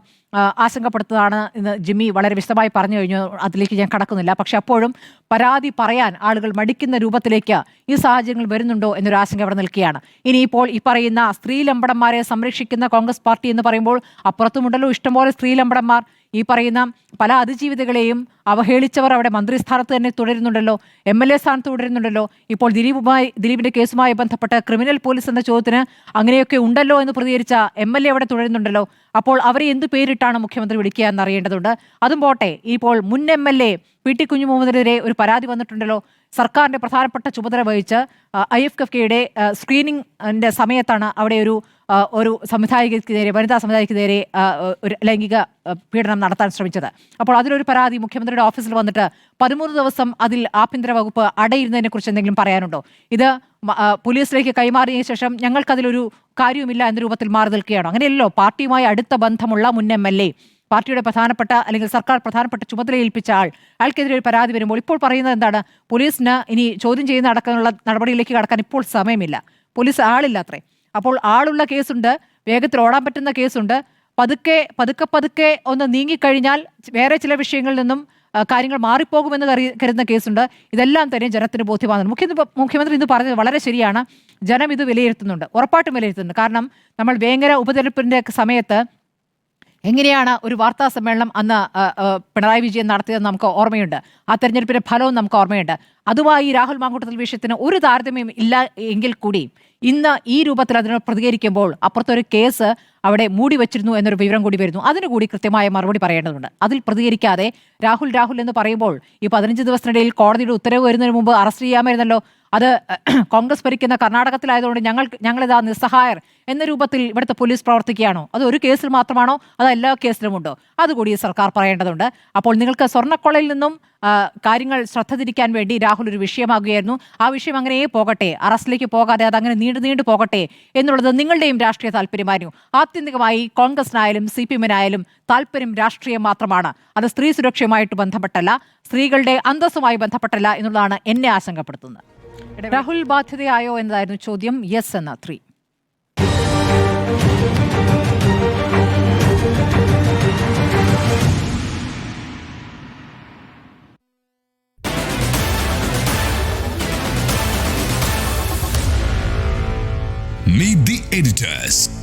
ആശങ്കപ്പെടുത്തുന്നതാണ് എന്ന് ജിമ്മി വളരെ വിശദമായി പറഞ്ഞു കഴിഞ്ഞു. അതിലേക്ക് ഞാൻ കടക്കുന്നില്ല. പക്ഷെ അപ്പോഴും പരാതി പറയാൻ ആളുകൾ മടിക്കുന്ന രൂപത്തിലേക്ക് ഈ സാഹചര്യങ്ങൾ വരുന്നുണ്ടോ എന്നൊരു ആശങ്ക അവിടെ നിൽക്കുകയാണ്. ഇനിയിപ്പോൾ ഈ പറയുന്ന സ്ത്രീലമ്പടന്മാരെ സംരക്ഷിക്കുന്ന കോൺഗ്രസ് പാർട്ടി എന്ന് പറയുമ്പോൾ അപ്പുറത്തുമുണ്ടല്ലോ ഇഷ്ടംപോലെ സ്ത്രീലമ്പടന്മാർ. ഈ പറയുന്ന പല അതിജീവിതകളെയും അവഹേളിച്ചവർ അവിടെ മന്ത്രിസ്ഥാനത്ത് തന്നെ തുടരുന്നുണ്ടല്ലോ, MLA സ്ഥാനത്ത് തുടരുന്നുണ്ടല്ലോ. ഇപ്പോൾ ദിലീപിന്റെ കേസുമായി ബന്ധപ്പെട്ട് ക്രിമിനൽ പോലീസ് എന്ന ചോദ്യത്തിന് അങ്ങനെയൊക്കെ ഉണ്ടല്ലോ എന്ന് പ്രതികരിച്ച MLA അവിടെ തുടരുന്നുണ്ടല്ലോ. അപ്പോൾ അവരെ എന്ത് പേരിട്ടാണ് മുഖ്യമന്ത്രി വിളിക്കുക എന്നറിയേണ്ടതുണ്ട്. അതും പോട്ടെ, ഇപ്പോൾ മുൻ MLA PT കുഞ്ഞുമുഹമ്മദിനെതിരെ ഒരു പരാതി വന്നിട്ടുണ്ടല്ലോ. സർക്കാരിന്റെ പ്രധാനപ്പെട്ട ചുമതല വഹിച്ച് IFFKയുടെ സ്ക്രീനിങ്ങിന്റെ സമയത്താണ് അവിടെ ഒരു സംവിധായകർക്കെതിരെ, വനിതാ സംവിധായകർക്കെതിരെ ഒരു ലൈംഗിക പീഡനം നടത്താൻ ശ്രമിച്ചത്. അപ്പോൾ അതിലൊരു പരാതി മുഖ്യമന്ത്രിയുടെ ഓഫീസിൽ വന്നിട്ട് 13 ദിവസം അതിൽ ആഭ്യന്തര വകുപ്പ് അടയിരുന്നതിനെ കുറിച്ച് എന്തെങ്കിലും പറയാനുണ്ടോ? ഇത് പോലീസിലേക്ക് കൈമാറിയ ശേഷം ഞങ്ങൾക്കതിലൊരു കാര്യവുമില്ല എന്ന രൂപത്തിൽ മാറി നിൽക്കുകയാണോ? അങ്ങനെയല്ലോ. പാർട്ടിയുമായി അടുത്ത ബന്ധമുള്ള മുൻ MLA, പാർട്ടിയുടെ പ്രധാനപ്പെട്ട അല്ലെങ്കിൽ സർക്കാർ പ്രധാനപ്പെട്ട ചുമതല ഏൽപ്പിച്ച അയാൾക്കെതിരെ ഒരു പരാതി വരുമ്പോൾ ഇപ്പോൾ പറയുന്നത് എന്താണ്? പോലീസിന് ഇനി ചോദ്യം ചെയ്യുന്ന അടക്കമുള്ള നടപടിയിലേക്ക് കടക്കാൻ ഇപ്പോൾ സമയമില്ല, പോലീസ് ആളില്ല അത്രേ. അപ്പോൾ ആളുള്ള കേസുണ്ട്, വേഗത്തിൽ ഓടാൻ പറ്റുന്ന കേസുണ്ട്. പതുക്കെ ഒന്ന് നീങ്ങിക്കഴിഞ്ഞാൽ വേറെ ചില വിഷയങ്ങളിൽ നിന്നും കാര്യങ്ങൾ മാറിപ്പോകുമെന്ന് കരുതുന്ന കേസുണ്ട്. ഇതെല്ലാം തന്നെ ജനത്തിന് ബോധ്യമാകുന്നു. മുഖ്യമന്ത്രി ഇന്ന് പറഞ്ഞത് വളരെ ശരിയാണ്. ജനം ഇത് വിലയിരുത്തുന്നുണ്ട്, ഉറപ്പായിട്ടും വിലയിരുത്തുന്നുണ്ട്. കാരണം നമ്മൾ വേങ്ങര ഉപതെരഞ്ഞെടുപ്പിന്റെ സമയത്ത് എങ്ങനെയാണ് ഒരു വാർത്താ സമ്മേളനം അന്ന് പിണറായി വിജയൻ നടത്തിയതെന്ന് നമുക്ക് ഓർമ്മയുണ്ട്. ആ തെരഞ്ഞെടുപ്പിന്റെ ഫലവും നമുക്ക് ഓർമ്മയുണ്ട്. അതുമായി രാഹുൽ മാങ്കൂട്ടത്തിൽ വിഷയത്തിന് ഒരു താരതമ്യം ഇല്ല എങ്കിൽ കൂടി ഇന്ന് ഈ രൂപത്തിൽ അതിനോട് പ്രതികരിക്കുമ്പോൾ അപ്പുറത്തൊരു കേസ് അവിടെ മൂടി വച്ചിരുന്നു എന്നൊരു വിവരം കൂടി വരുന്നു. അതിന് കൂടി കൃത്യമായ മറുപടി പറയേണ്ടതുണ്ട്. അതിൽ പ്രതികരിക്കാതെ രാഹുൽ എന്ന് പറയുമ്പോൾ ഈ 15 ദിവസത്തിനിടയിൽ കോടതിയുടെ ഉത്തരവ് വരുന്നതിന് മുമ്പ് അറസ്റ്റ് ചെയ്യാമായിരുന്നല്ലോ. അത് കോൺഗ്രസ് ഭരിക്കുന്ന കർണാടകത്തിലായതുകൊണ്ട് ഞങ്ങളിതാ നിസ്സഹായർ എന്ന രൂപത്തിൽ ഇവിടുത്തെ പോലീസ് പ്രവർത്തിക്കുകയാണോ? അത് ഒരു കേസിൽ മാത്രമാണോ? അത് എല്ലാ കേസിലുമുണ്ടോ? അതുകൂടി സർക്കാർ പറയേണ്ടതുണ്ട്. അപ്പോൾ നിങ്ങൾക്ക് സ്വർണ്ണക്കൊള്ളയിൽ നിന്നും കാര്യങ്ങൾ ശ്രദ്ധ തിരിക്കാൻ വേണ്ടി രാഹുൽ ഒരു വിഷയമാകുകയായിരുന്നു. ആ വിഷയം അങ്ങനെ പോകട്ടെ, അറസ്റ്റിലേക്ക് പോകാതെ അതങ്ങനെ നീണ്ടു പോകട്ടെ എന്നുള്ളത് നിങ്ങളുടെയും രാഷ്ട്രീയ താല്പര്യമായിരുന്നു. ആത്യന്തികമായി കോൺഗ്രസിനായാലും CPM-നായാലും താല്പര്യം രാഷ്ട്രീയം മാത്രമാണ്. അത് സ്ത്രീ സുരക്ഷയുമായിട്ട് ബന്ധപ്പെട്ടല്ല, സ്ത്രീകളുടെ അന്തസ്സുമായി ബന്ധപ്പെട്ടല്ല എന്നുള്ളതാണ് എന്നെ ആശങ്കപ്പെടുത്തുന്നത്. രാഹുൽ ബാധ്യതയായോ എന്നതായിരുന്നു ചോദ്യം. യെസ് എന്ന 3. Meet the editors.